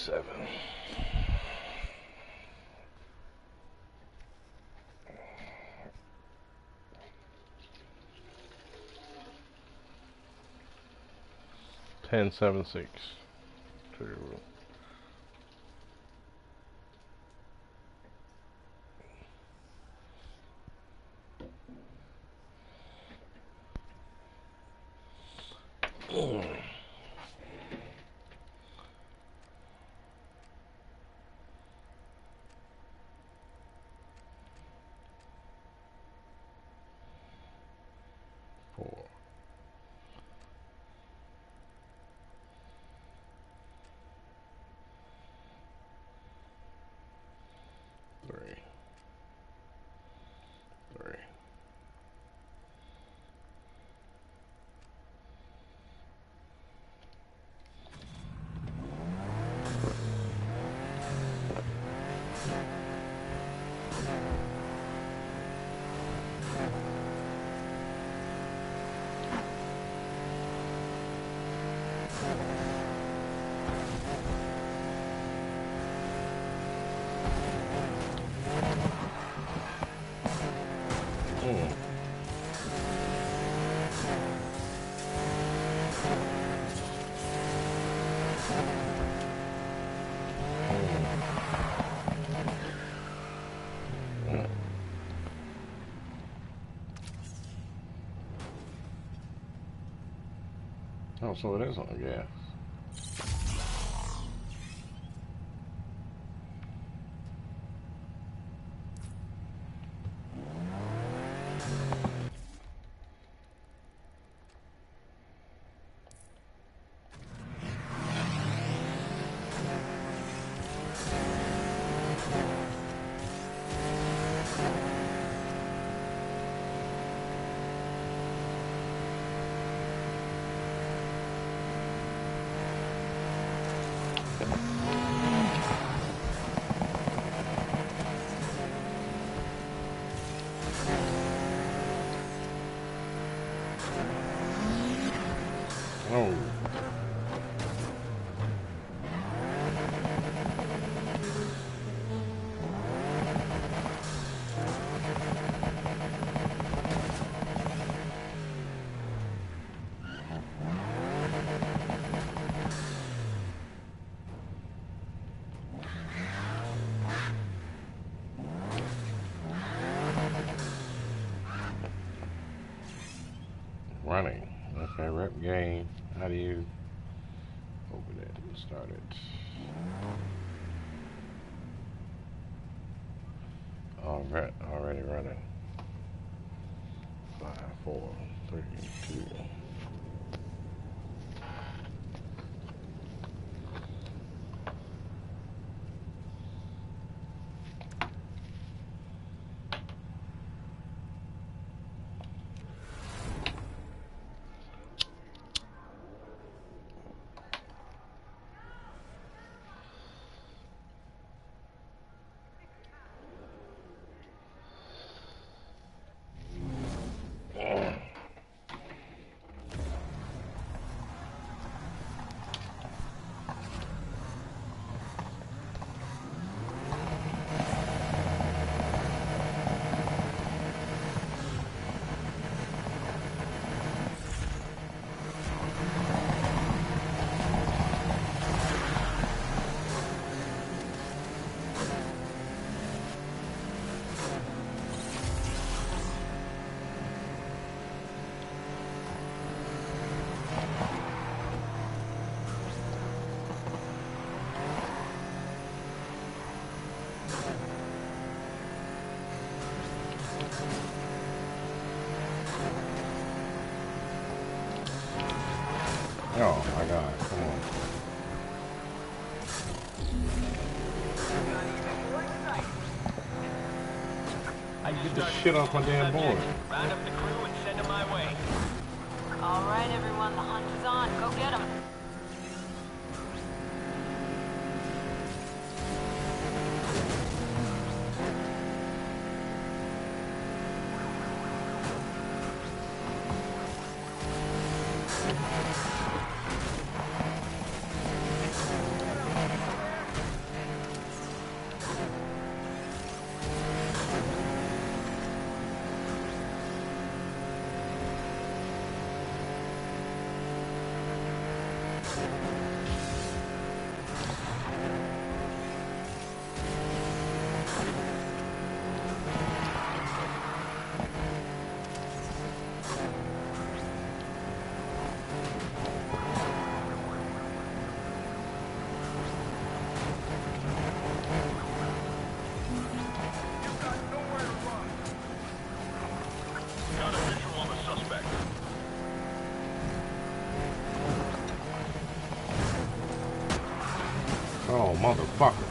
7. Ten, 7, 6. Trigger rule. Four. 3. 3. Oh, so it is on gas. Oh. Running. Okay, rep game. How do you open it and start it? Already running. 5, 4, 3, 2. Oh my God, come on. Get the shit off my damn board. Round up the crew and send them my way. All right, everyone, the hunt is on. Go get them. Oh, motherfucker.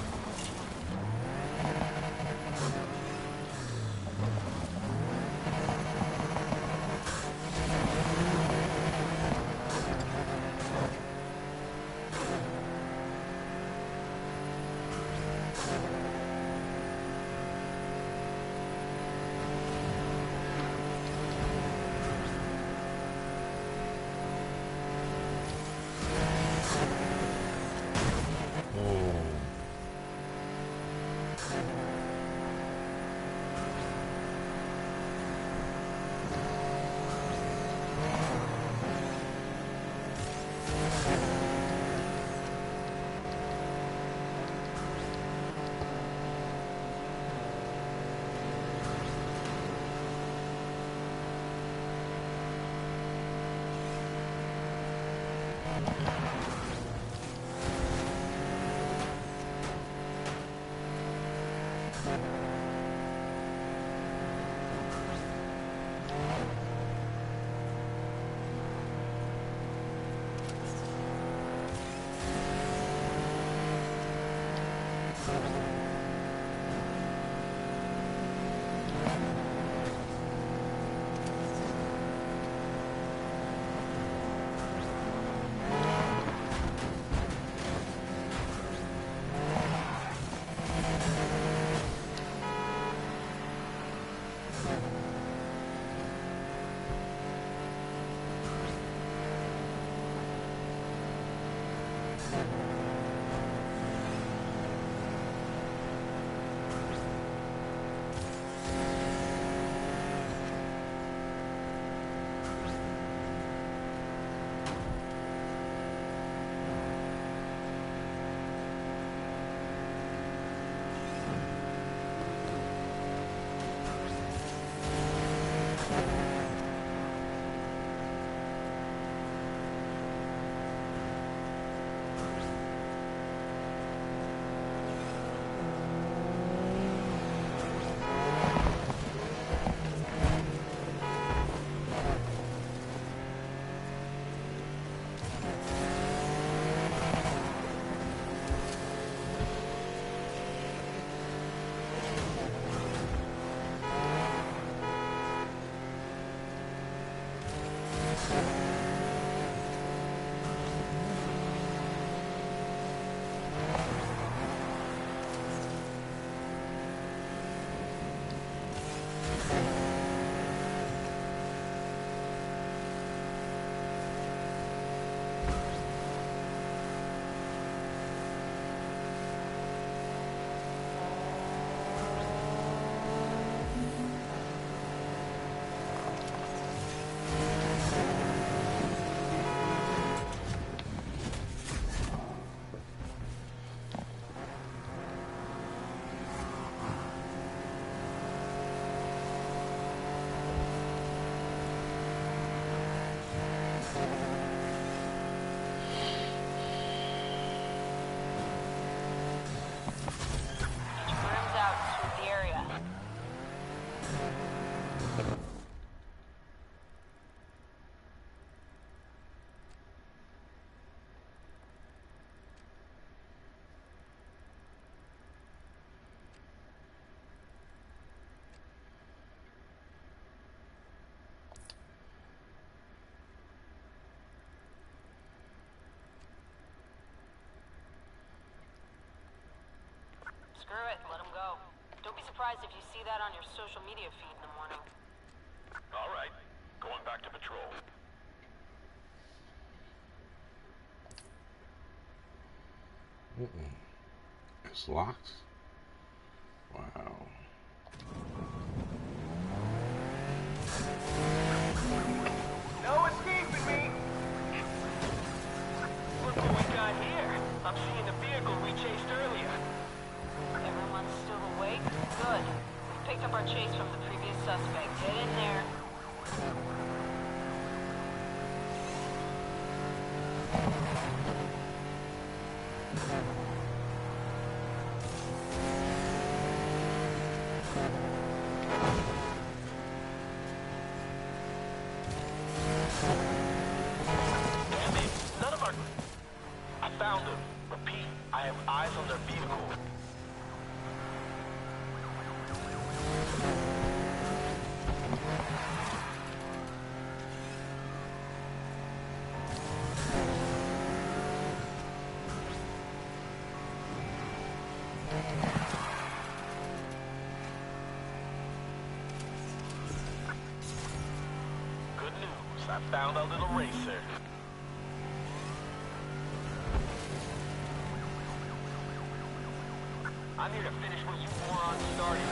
Screw it, let him go. Don't be surprised if you see that on your social media feed in the morning. All right, going back to patrol. It's locked. Wow. No escaping me! Look what we got here. I'm seeing the vehicle we chased earlier. Everyone's still awake? Good. We picked up our chase from the previous suspect. Get in there. Damn it! None of our... I found him. Repeat, I have eyes on their vehicle. Good news, I found a little racer. I'm here to finish what you morons started.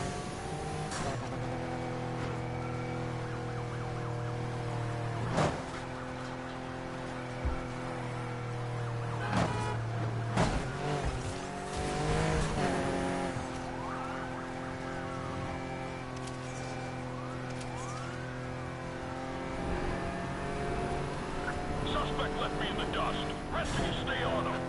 Suspect left me in the dust. Rest of you stay on him.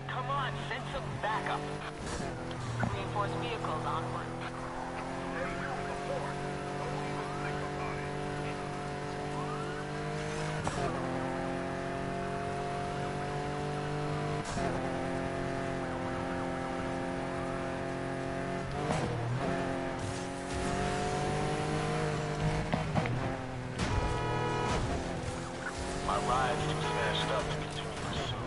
Come on, send some backup. Reinforced vehicles onward. My ride's too smashed up to continue pursuit.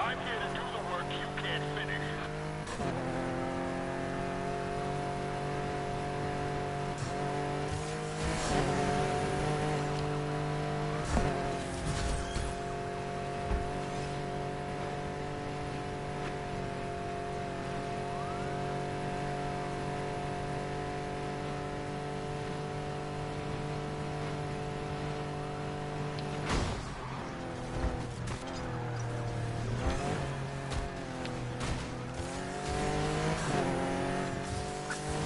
I'm here to do the work you can't finish.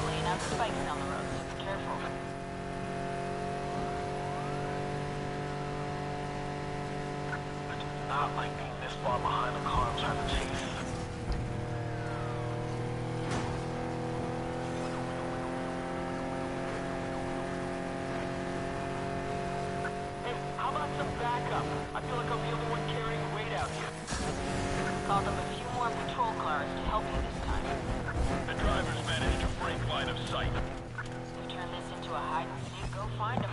Laying out spikes down the road, so be careful. I do not like being this far behind a car I'm trying to chase. Hey, how about some backup? I feel like I'm the only one carrying weight out here. Called them a few more patrol cars to help you this time. The drivers managed to break line of sight. You turn this into a hide and seek, go find them.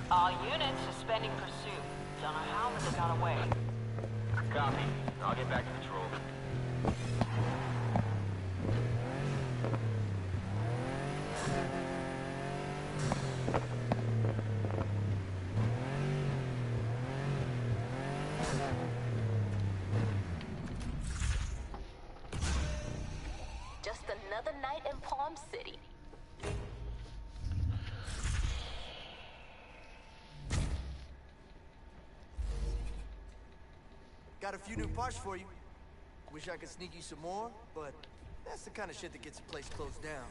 All units suspending pursuit. Don't know how, but they got away. Copy. I'll get back to patrol. Just another night in Palm City. Got a few new parts for you. Wish I could sneak you some more, but that's the kind of shit that gets the place closed down.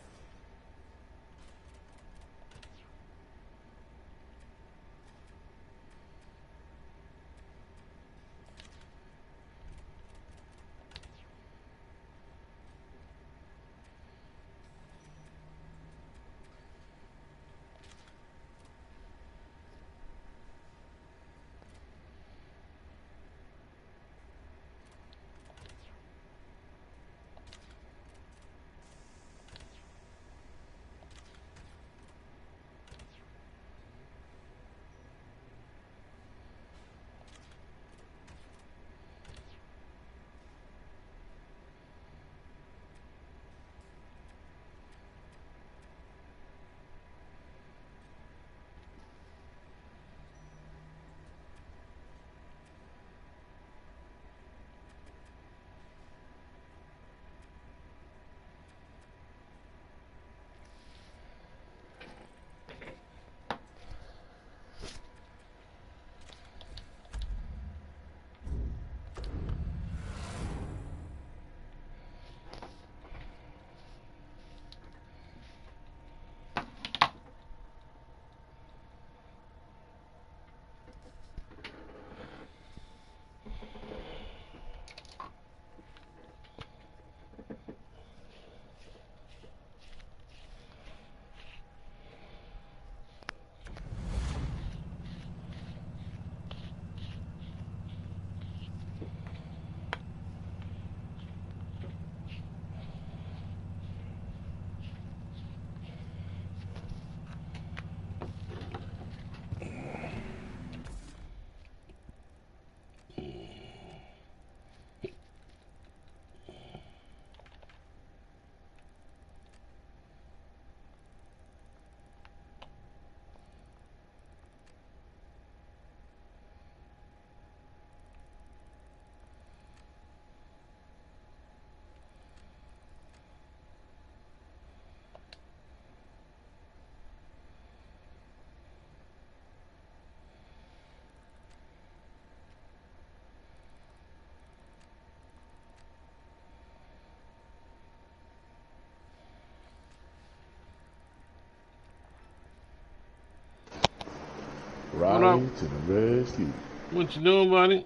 Ride to the red sleep. What you doing, buddy?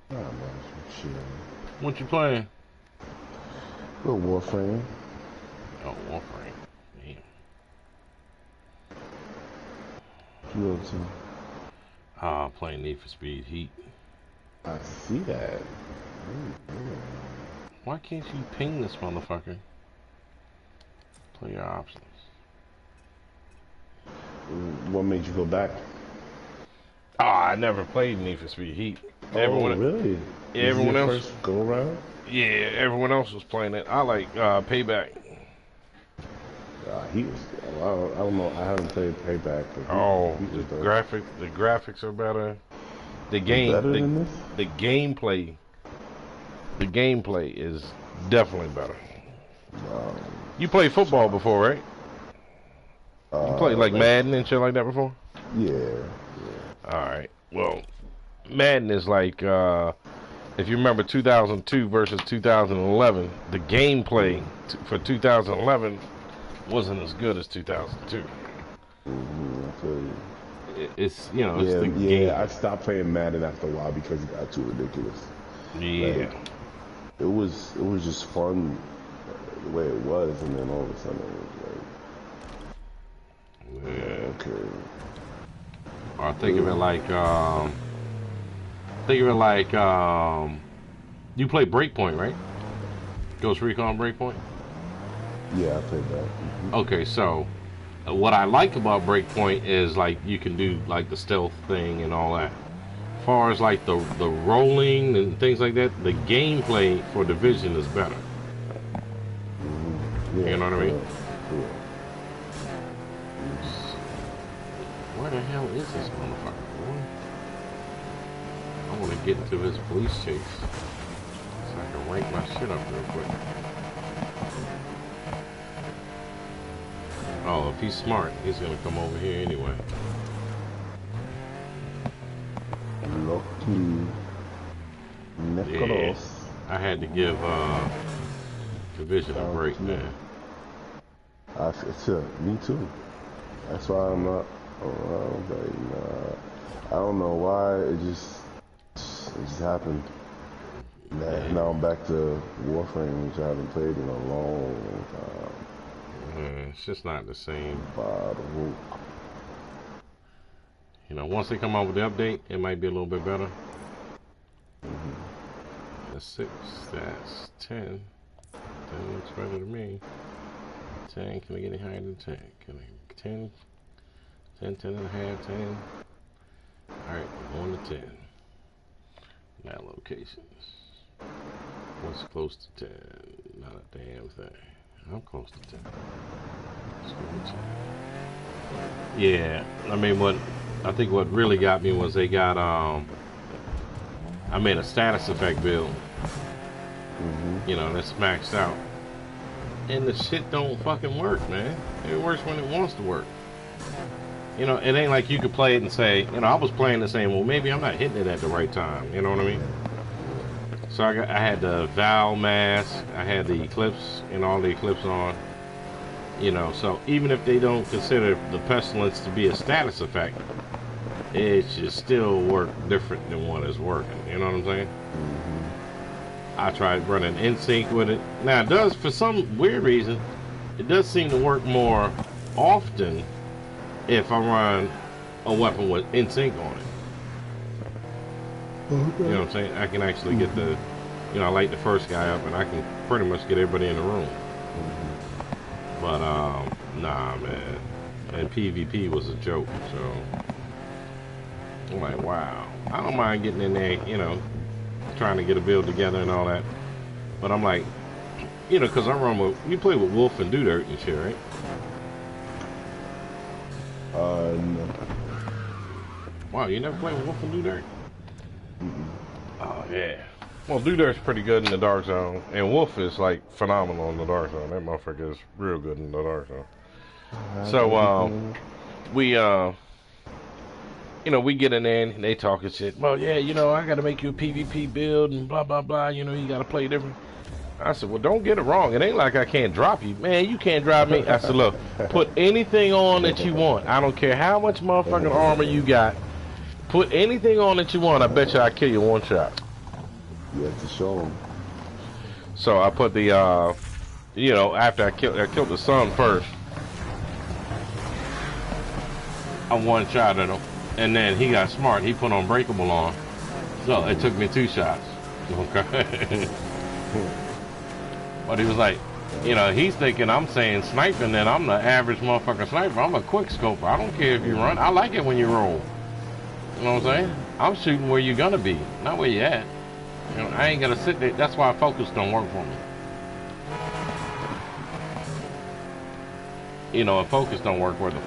Not much. Shit. What you playing? Little Warframe. Oh, Warframe. Damn. What you up to? Playing Need for Speed Heat. I see that. Why can't you ping this motherfucker? Play your options. What made you go back? Oh, I never played Need for Speed Heat. Everyone, really? Yeah, everyone else. First go around? Yeah, everyone else was playing it. I like Payback. He was. I don't know. I haven't played Payback. The graphics are better. The gameplay is definitely better. You played football before, right? You played like Madden and shit like that before? Yeah. Alright. Well, Madden is like, if you remember 2002 versus 2011, the gameplay for 2011 wasn't as good as 2002. It's, you know, it's the game. I stopped playing Madden after a while because it got too ridiculous. Yeah. Like, it was just fun the way it was, and then all of a sudden it was like, okay. Or think of it like, you play Breakpoint, right? Ghost Recon Breakpoint? Yeah, I played that. Okay, so what I like about Breakpoint is like you can do like the stealth thing and all that. As far as like the rolling and things like that, the gameplay for Division is better. You know what I mean? Where the hell is this motherfucker, boy? I want to get into his police chase so I can rank my shit up real quick. Oh, if he's smart, he's gonna come over here anyway. Lucky. Yeah, I had to give Division a break, man. Me too. That's why I'm not. I don't know why it just happened. Now I'm back to Warframe, which I haven't played in a long time. It's just not the same. Bottle. You know, once they come out with the update, it might be a little bit better. That's 6, that's 10. 10 looks better to me. 10, can I get any higher than 10? Can I 10? 10, 10 and a half, 10. Alright, we're going to 10. Now locations. What's close to 10? Not a damn thing. I'm close to 10. Let's go to 10. Yeah, I mean, I think what really got me was they got, I made a status effect build. You know, that's maxed out. And the shit don't fucking work, man. It works when it wants to work. You know, it ain't like you could play it and say, you know, I was playing this saying, well, maybe I'm not hitting it at the right time. You know what I mean? So I had the Val mask, I had the Eclipse and all the Eclipse on. You know, so even if they don't consider the Pestilence to be a status effect, it should still work different than what is working. You know what I'm saying? I tried running NSYNC with it. Now it does, for some weird reason, it does seem to work more often if I run a weapon with NSYNC on it. You know what I'm saying? I can actually get the, you know, I light the first guy up and I can pretty much get everybody in the room. But, nah, man. And PvP was a joke, so. I'm like, wow. I don't mind getting in there, you know, trying to get a build together and all that. But I'm like, you know, because I run with, you play with Wolf and Do Dirt and shit, right? No. Wow, you never played with Wolf and Do Dirt? Oh, yeah. Well, Do Dirt's pretty good in the Dark Zone, and Wolf is, like, phenomenal in the Dark Zone. That motherfucker is real good in the Dark Zone. So, we, you know, we get in there and they talking shit. Well, yeah, you know, I got to make you a PvP build and blah, blah, blah. You know, you got to play different. I said, well, don't get it wrong. It ain't like I can't drop you. Man, you can't drop me. I said, look, put anything on that you want. I don't care how much motherfucking armor you got. Put anything on that you want. I bet you I'll kill you one shot. You have to show them. So I put the, you know, after I killed the son first. I one shot at him. And then he got smart. He put Unbreakable on. So it took me 2 shots. Okay. But he was like, you know, he's thinking I'm saying sniping, and I'm the average motherfucking sniper. I'm a quick scoper. I don't care if you run. I like it when you roll. You know what I'm saying? I'm shooting where you're gonna be, not where you at. You know, I ain't gonna sit there. That's why focus don't work for me. You know, a focus don't work for the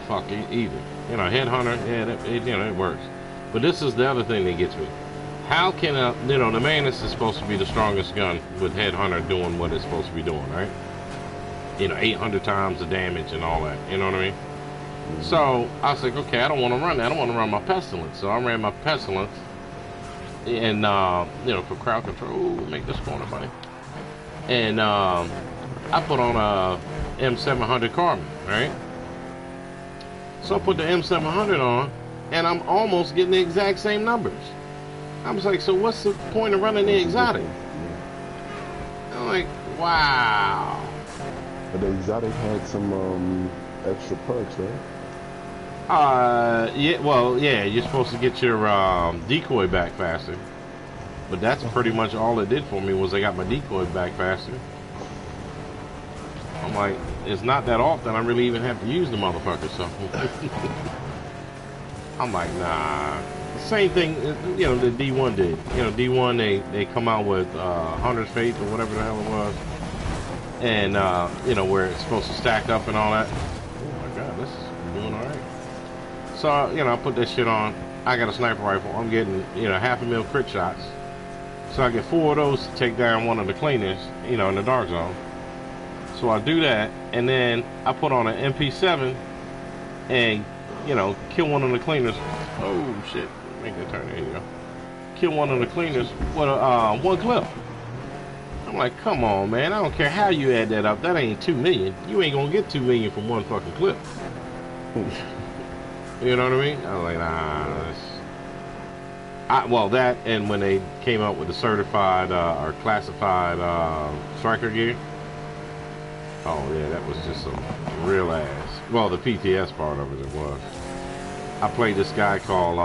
fuck either. You know, headhunter, yeah, you know, it works. But this is the other thing that gets me. How can you know, the Mantis is supposed to be the strongest gun with headhunter doing what it's supposed to be doing, right? You know, 800 times the damage and all that. You know what I mean? So I was like, okay, I don't want to run that. I don't want to run my pestilence. So I ran my pestilence, and you know, for crowd control. Ooh, make this corner, buddy. And I put on a M700 carbon, right? So I put the M700 on, and I'm almost getting the exact same numbers. I was like, so what's the point of running the exotic? I'm like, wow. But the exotic had some extra perks, right? Yeah, well, yeah, you're supposed to get your decoy back faster. But that's pretty much all it did for me was I got my decoy back faster. I'm like, it's not that often I really even have to use the motherfucker, so. I'm like, nah. Same thing, you know, the D1 did. You know, D1, they come out with Hunter's Faith or whatever the hell it was. And, you know, where it's supposed to stack up and all that. Oh my God, this is doing all right. So, you know, I put that shit on. I got a sniper rifle. I'm getting, you know, 1/2 mil crit shots. So I get 4 of those to take down one of the cleaners, you know, in the dark zone. So I do that, and then I put on an MP7 and, you know, kill one of the cleaners. Oh, shit. Make that turn. There you go. Kill one of the cleaners with a, 1 clip. I'm like, come on, man. I don't care how you add that up. That ain't 2 million. You ain't gonna get 2 million from 1 fucking clip. You know what I mean? I was like, nah. Well, that, and when they came out with the certified or classified striker gear. Oh, yeah, that was just some real ass. Well, the PTS part of it was. I played this guy called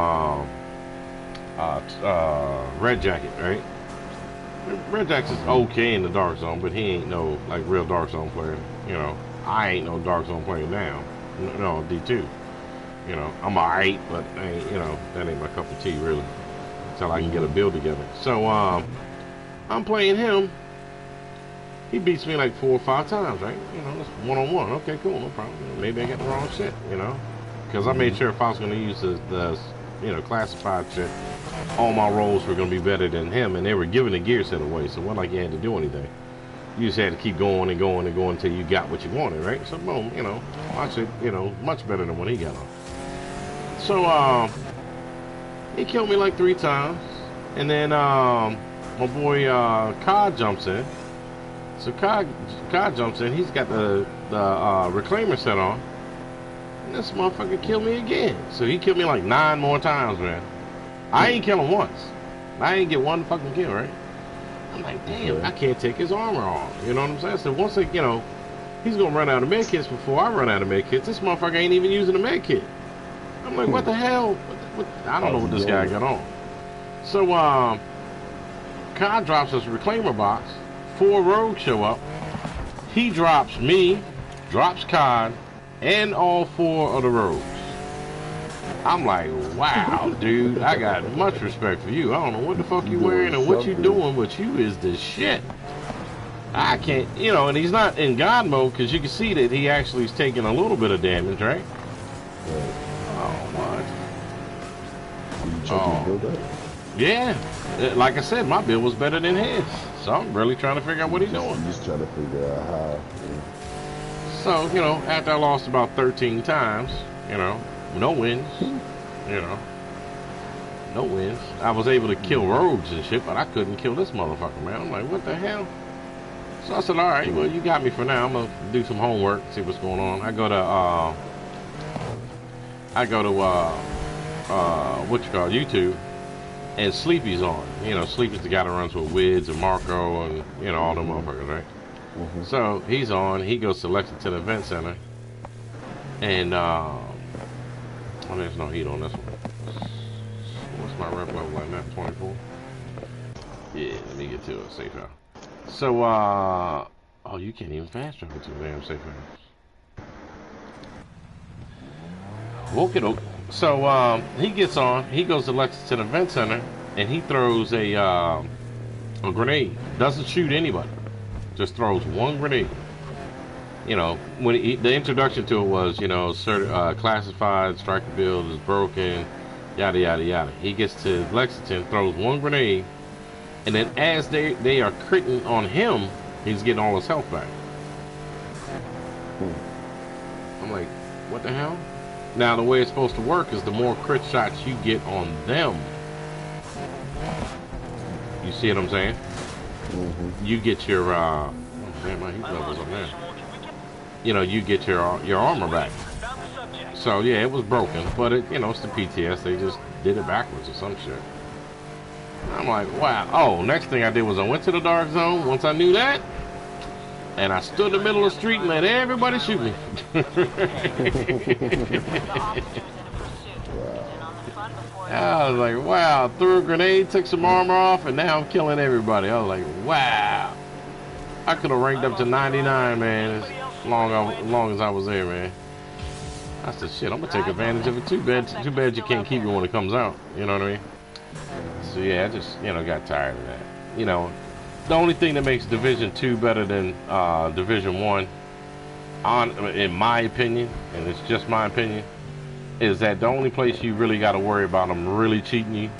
Red Jacket, right? Red Jacket's okay in the dark zone, but he ain't no like real dark zone player. You know, I ain't no dark zone player now. No, D2. You know, I'm alright, but you know, that ain't my cup of tea really. Until I can get a build together. So I'm playing him. He beats me like 4 or 5 times, right? You know, it's 1-on-1. Okay, cool, no problem. Maybe I got the wrong shit, you know? Because I made sure if I was going to use the you know, classified shit, all my rolls were going to be better than him, and they were giving the gear set away, so it wasn't like you had to do anything. You just had to keep going and going and going until you got what you wanted, right? So boom, you know, my shit, you know, much better than what he got on. So he killed me like 3 times, and then my boy Cod jumps in. So Cod jumps in. He's got the reclaimer set on. And this motherfucker killed me again. So he killed me like 9 more times, man. I ain't kill him once. I ain't get 1 fucking kill, right? I'm like, damn, I can't take his armor off. You know what I'm saying? So once they, you know, he's gonna run out of med kits before I run out of med kits. This motherfucker ain't even using a med kit. I'm like, what the hell? I don't know what this guy got on. So Cod drops us a reclaimer box. 4 rogues show up. He drops me, drops Cod, and all 4 of the rogues. I'm like, wow, dude, I got much respect for you. I don't know what the fuck you wearing and what you doing, but you is the shit. I can't, you know, and he's not in God mode because you can see that he actually is taking a little bit of damage, right? Oh, what? Oh. Yeah. Like I said, my build was better than his. So I'm really trying to figure out what he's doing. Just trying to figure out how. Yeah. So, you know, after I lost about 13 times, you know, no wins, you know, no wins. I was able to kill rogues and shit, but I couldn't kill this motherfucker, man. I'm like, what the hell? So I said, all right, well, you got me for now. I'm gonna do some homework, see what's going on. I go to what you call YouTube, and Sleepy's on. You know, Sleepy's the guy that runs with Wids and Marco and you know all them motherfuckers, right? So he's on. He goes to Lexington Event Center, and oh, there's no heat on this one. What's my rep level like now? 24. Yeah, let me get to it. Safe house. So, oh, you can't even fast travel to the damn safe house. Woke it up. So, he gets on. He goes to Lexington Event Center, and he throws a grenade. Doesn't shoot anybody. Just throws one grenade. You know, when the introduction to it was, you know, classified, striker build is broken, yada yada yada. He gets to Lexington, throws one grenade. And then as they are critting on him, he's getting all his health back. I'm like, what the hell? Now the way it's supposed to work is the more crit shots you get on them, you see what I'm saying? You get your oh man, my heat levels up there. You know, you get your armor back. So yeah, it was broken, but it, you know, it's the PTS. They just did it backwards or some shit. I'm like, wow. Oh, next thing I did was I went to the dark zone once I knew that, and I stood in the middle of the street and let everybody shoot me. I was like, wow. Threw a grenade, took some armor off, and now I'm killing everybody. I was like, wow. I could have ranked up to 99, man, as long as I was there, man. I said, shit, I'm going to take advantage of it. Too bad you can't keep it when it comes out. You know what I mean? So yeah, I just, you know, got tired of that. You know, the only thing that makes Division 2 better than Division 1, in my opinion, and it's just my opinion, is that the only place you really got to worry about them really cheating you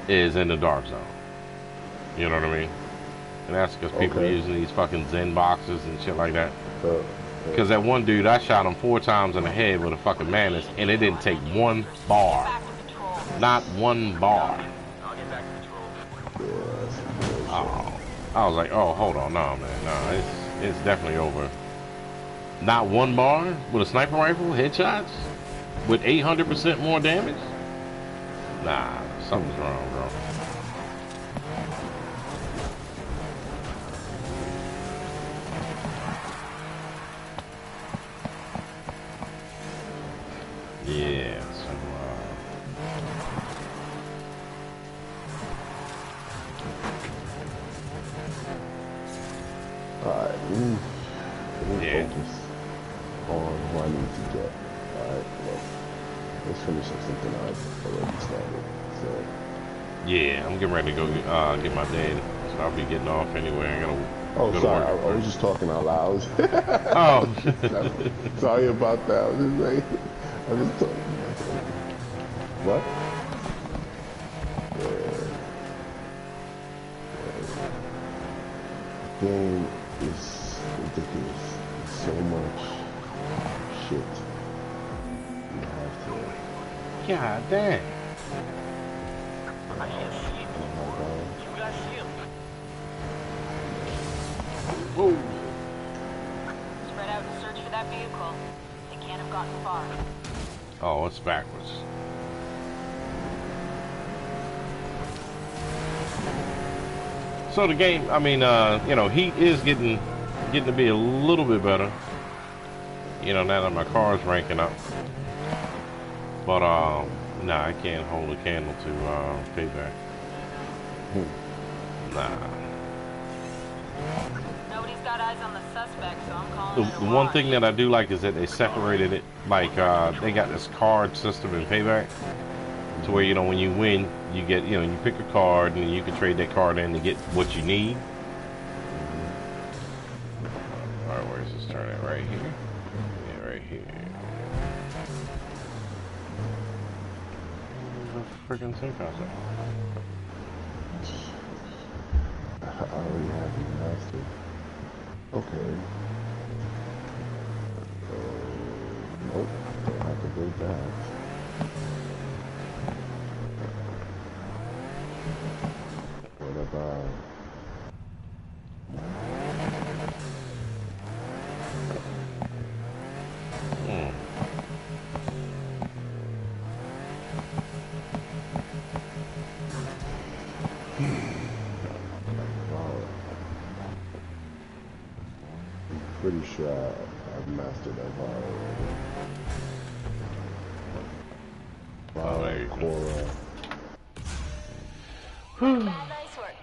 is in the dark zone. You know what I mean? And that's because people are using these fucking Zen boxes and shit like that. Because that one dude, I shot him 4 times in the head with a fucking Mantis, and it didn't take one bar. Not one bar. Oh, I was like, oh, hold on, no, man, no, it's definitely over. Not one bar with a sniper rifle, headshots, with 800% more damage? Nah, something's wrong, bro. Yeah, so, alright, let me focus on who I need to get. Alright, well, let's finish up something I've already started. So yeah, I'm getting ready to go get my dad. So I'll be getting off anyway. I gotta oh, sorry, I was just talking out loud. Oh. Sorry about that. I was just like, I was just talking. What? Game is ridiculous. It's so much shit. You have to. God damn. I can't see him. Oh my god. You guys see him? Whoa. Spread out and search for that vehicle. They can't have gotten far. Oh, it's backwards. So the game, I mean, you know, Heat is getting to be a little bit better. You know, now that my car's ranking up. But nah, I can't hold a candle to Payback. Nah. Nobody's got eyes on the suspect, so I'm calling it a The one wash. thing that I do like is that they separated it. Like they got this card system in Payback, to where, you know, when you win, you get, you know, you pick a card and you can trade that card in to get what you need. All right, where's this turn at? Right here. Yeah, right here. Where's the freaking safe house at? I already have the master. Okay. Nope. Don't have to break that. What about pretty sure I've mastered that car already. Oh, there you Cora. Nice work.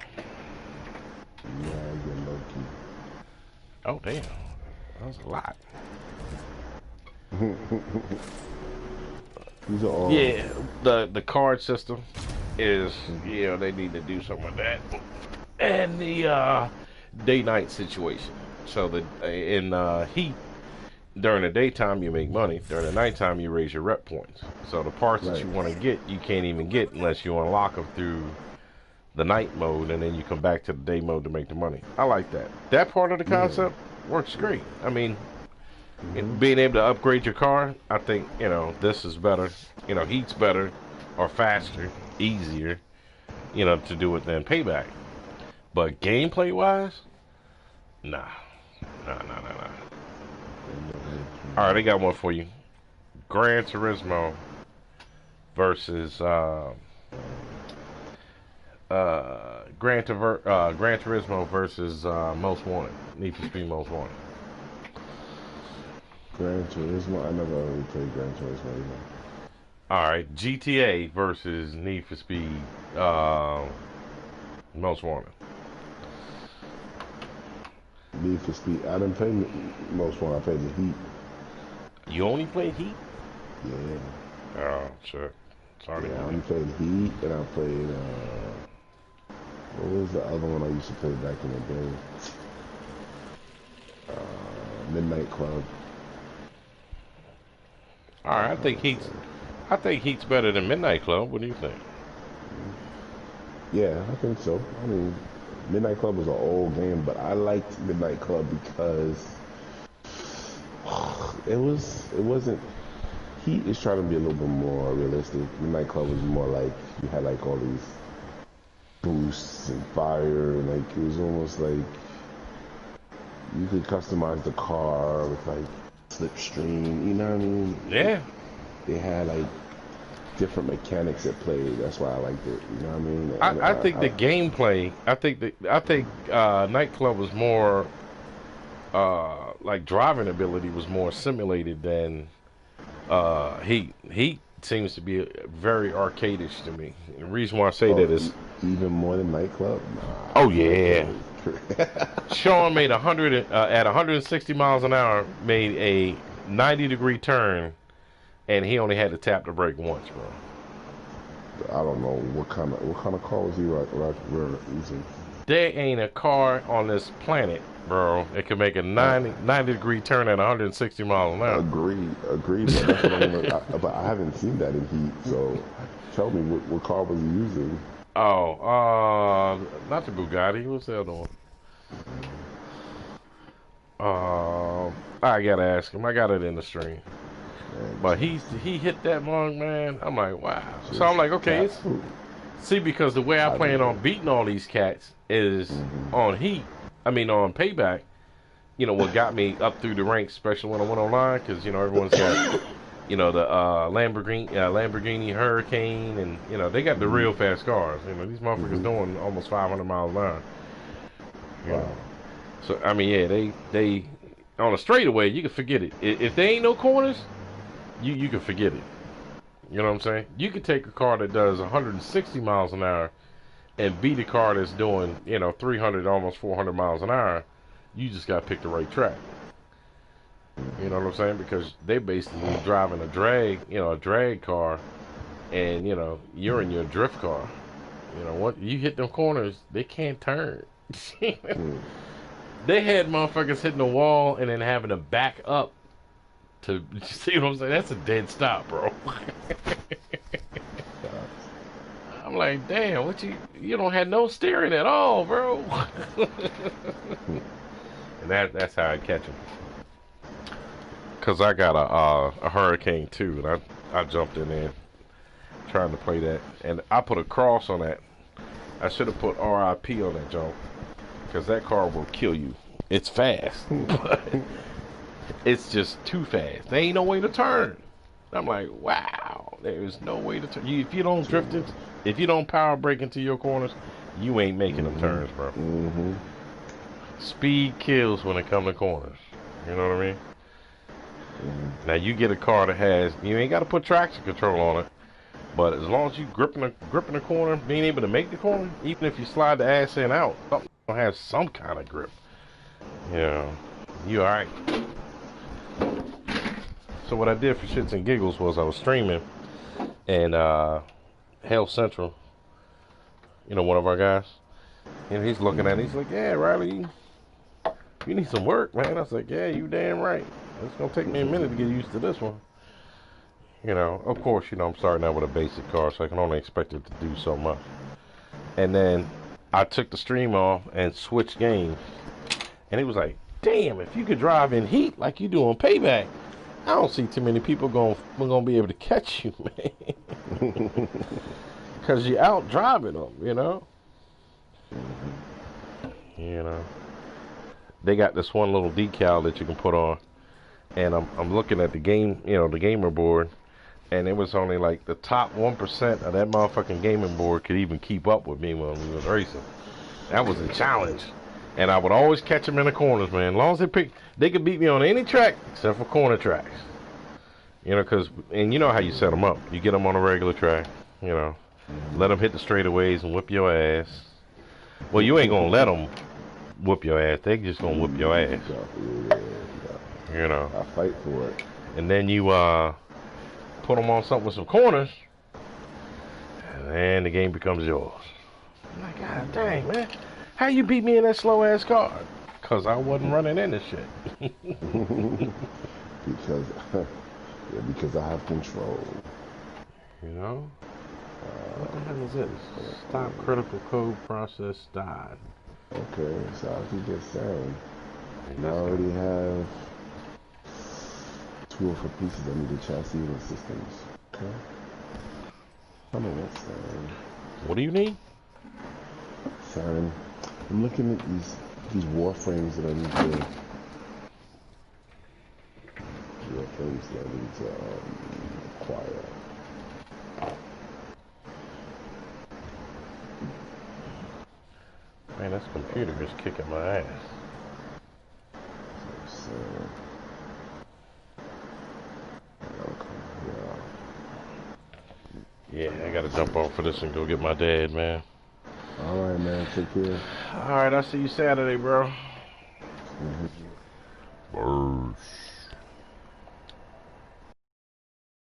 Yeah, you're lucky. Oh, damn. That was a lot. Yeah, the card system is, you know, they need to do something with that. And the day-night situation. So that in Heat, during the daytime you make money. During the nighttime you raise your rep points. So the parts that you want to get, you can't even get unless you unlock them through the night mode, and then you come back to the day mode to make the money. I like that. That part of the concept works great. I mean, being able to upgrade your car, I think, you know, this is better. You know, Heat's better or faster, easier, you know, to do it than Payback. But gameplay wise, nah. All right, I got one for you. Gran Turismo versus Gran Turismo versus Most Wanted. Need for Speed Most Wanted. Gran Turismo? I never really played Gran Turismo either. Alright, GTA versus Need for Speed Most Wanted. Need for Speed. I didn't play Most Wanted. I played the Heat. You only played Heat? Yeah. Oh, shit. Sorry. Yeah, I only played Heat, and I played, what was the other one I used to play back in the day? Midnight Club. Alright, I think Heat's better than Midnight Club. What do you think? Yeah, I think so. I mean, Midnight Club was an old game, but I liked Midnight Club because it wasn't. Heat is trying to be a little bit more realistic. Midnight Club was more like you had like all these boosts and fire, and like it was almost like you could customize the car with like slipstream. You know what I mean? Yeah. They had like different mechanics at play. That's why I liked it. You know what I mean? I think the gameplay. I think Nightclub was more like driving ability was more simulated than Heat. Heat seems to be very arcadish to me. And the reason why I say that is even more than Nightclub. Oh yeah. Sean made 100 at 160 miles an hour, made a 90-degree turn, and he only had to tap the brake once, bro. I don't know what kind of car was he using. There ain't a car on this planet, bro, that can make a 90-degree turn at 160 miles an hour. Agreed. But that's what but I haven't seen that in Heat. So tell me, what car was he using? Oh, not the Bugatti. What's the other one? I gotta ask him. I got it in the stream. But he hit that long, man. I'm like, wow. So I'm like, okay. See, because the way I plan on beating all these cats is on Heat. I mean, on Payback. You know, what got me up through the ranks, especially when I went online, because, you know, everyone's got, you know, the Lamborghini Hurricane, and, you know, they got the real fast cars. You know, these motherfuckers doing almost 500 miles an hour. Wow. So, I mean, yeah, they on a straightaway, you can forget it. If there ain't no corners, you can forget it. You know what I'm saying? You could take a car that does 160 miles an hour and beat a car that's doing, you know, 300, almost 400 miles an hour. You just got to pick the right track. You know what I'm saying? Because they basically driving a drag car, and, you know, you're in your drift car. You know, what you hit them corners, they can't turn. They had motherfuckers hitting the wall and then having to back up to, see what I'm saying? That's a dead stop, bro. I'm like, damn, what you don't have no steering at all, bro. And that's how I catch them. Cause I got a Hurricane too, and I jumped in there trying to play that, and I put a cross on that. I should have put RIP on that jump, cause that car will kill you. It's fast, but it's just too fast. There ain't no way to turn. I'm like, wow, there is no way to turn. If you don't drift it, if you don't power brake into your corners, you ain't making them turns, bro. Speed kills when it comes to corners. You know what I mean? Now you get a car that has, you ain't got to put traction control on it, but as long as you gripping the corner, being able to make the corner, even if you slide the ass in out, something gonna have some kind of grip. Yeah, you all right? So what I did for shits and giggles was I was streaming, and Hell Central, you know, one of our guys, and he's looking at it, he's like, yeah, Riley, you need some work, man. I was like, yeah, you damn right. It's gonna take me a minute to get used to this one. You know, of course, you know, I'm starting out with a basic car, so I can only expect it to do so much. And then I took the stream off and switched games, and he was like, damn, if you could drive in Heat like you do on Payback, I don't see too many people gonna be able to catch you, man. Because you're out driving them, you know. You know. They got this one little decal that you can put on, and I'm looking at the game, you know, the gamer board, and it was only like the top 1% of that motherfucking gaming board could even keep up with me when we was racing. That was a challenge, and I would always catch them in the corners, man. As long as they could beat me on any track except for corner tracks. You know, and you know how you set them up. You get them on a regular track, you know, let them hit the straightaways and whip your ass. Well, you ain't gonna let them whoop your ass. They just gonna whoop your ass. You know. I fight for it. And then you put them on something with some corners, and then the game becomes yours. I'm like, God dang, man, how you beat me in that slow ass car? Cause I wasn't running in this shit. because I have control. You know. What the hell is this? Stop critical code process died. Okay, so I can get sound. And I already have 2 or 4 pieces that need the chassis and systems. Okay. I know that's sound. What do you need? Sound. I'm looking at these warframes that I need to. Warframes that I need to acquire. Man, this computer is kicking my ass. Yeah, I gotta jump off for this and go get my dad, man. Alright, man. Take care. Alright, I'll see you Saturday, bro. Birds.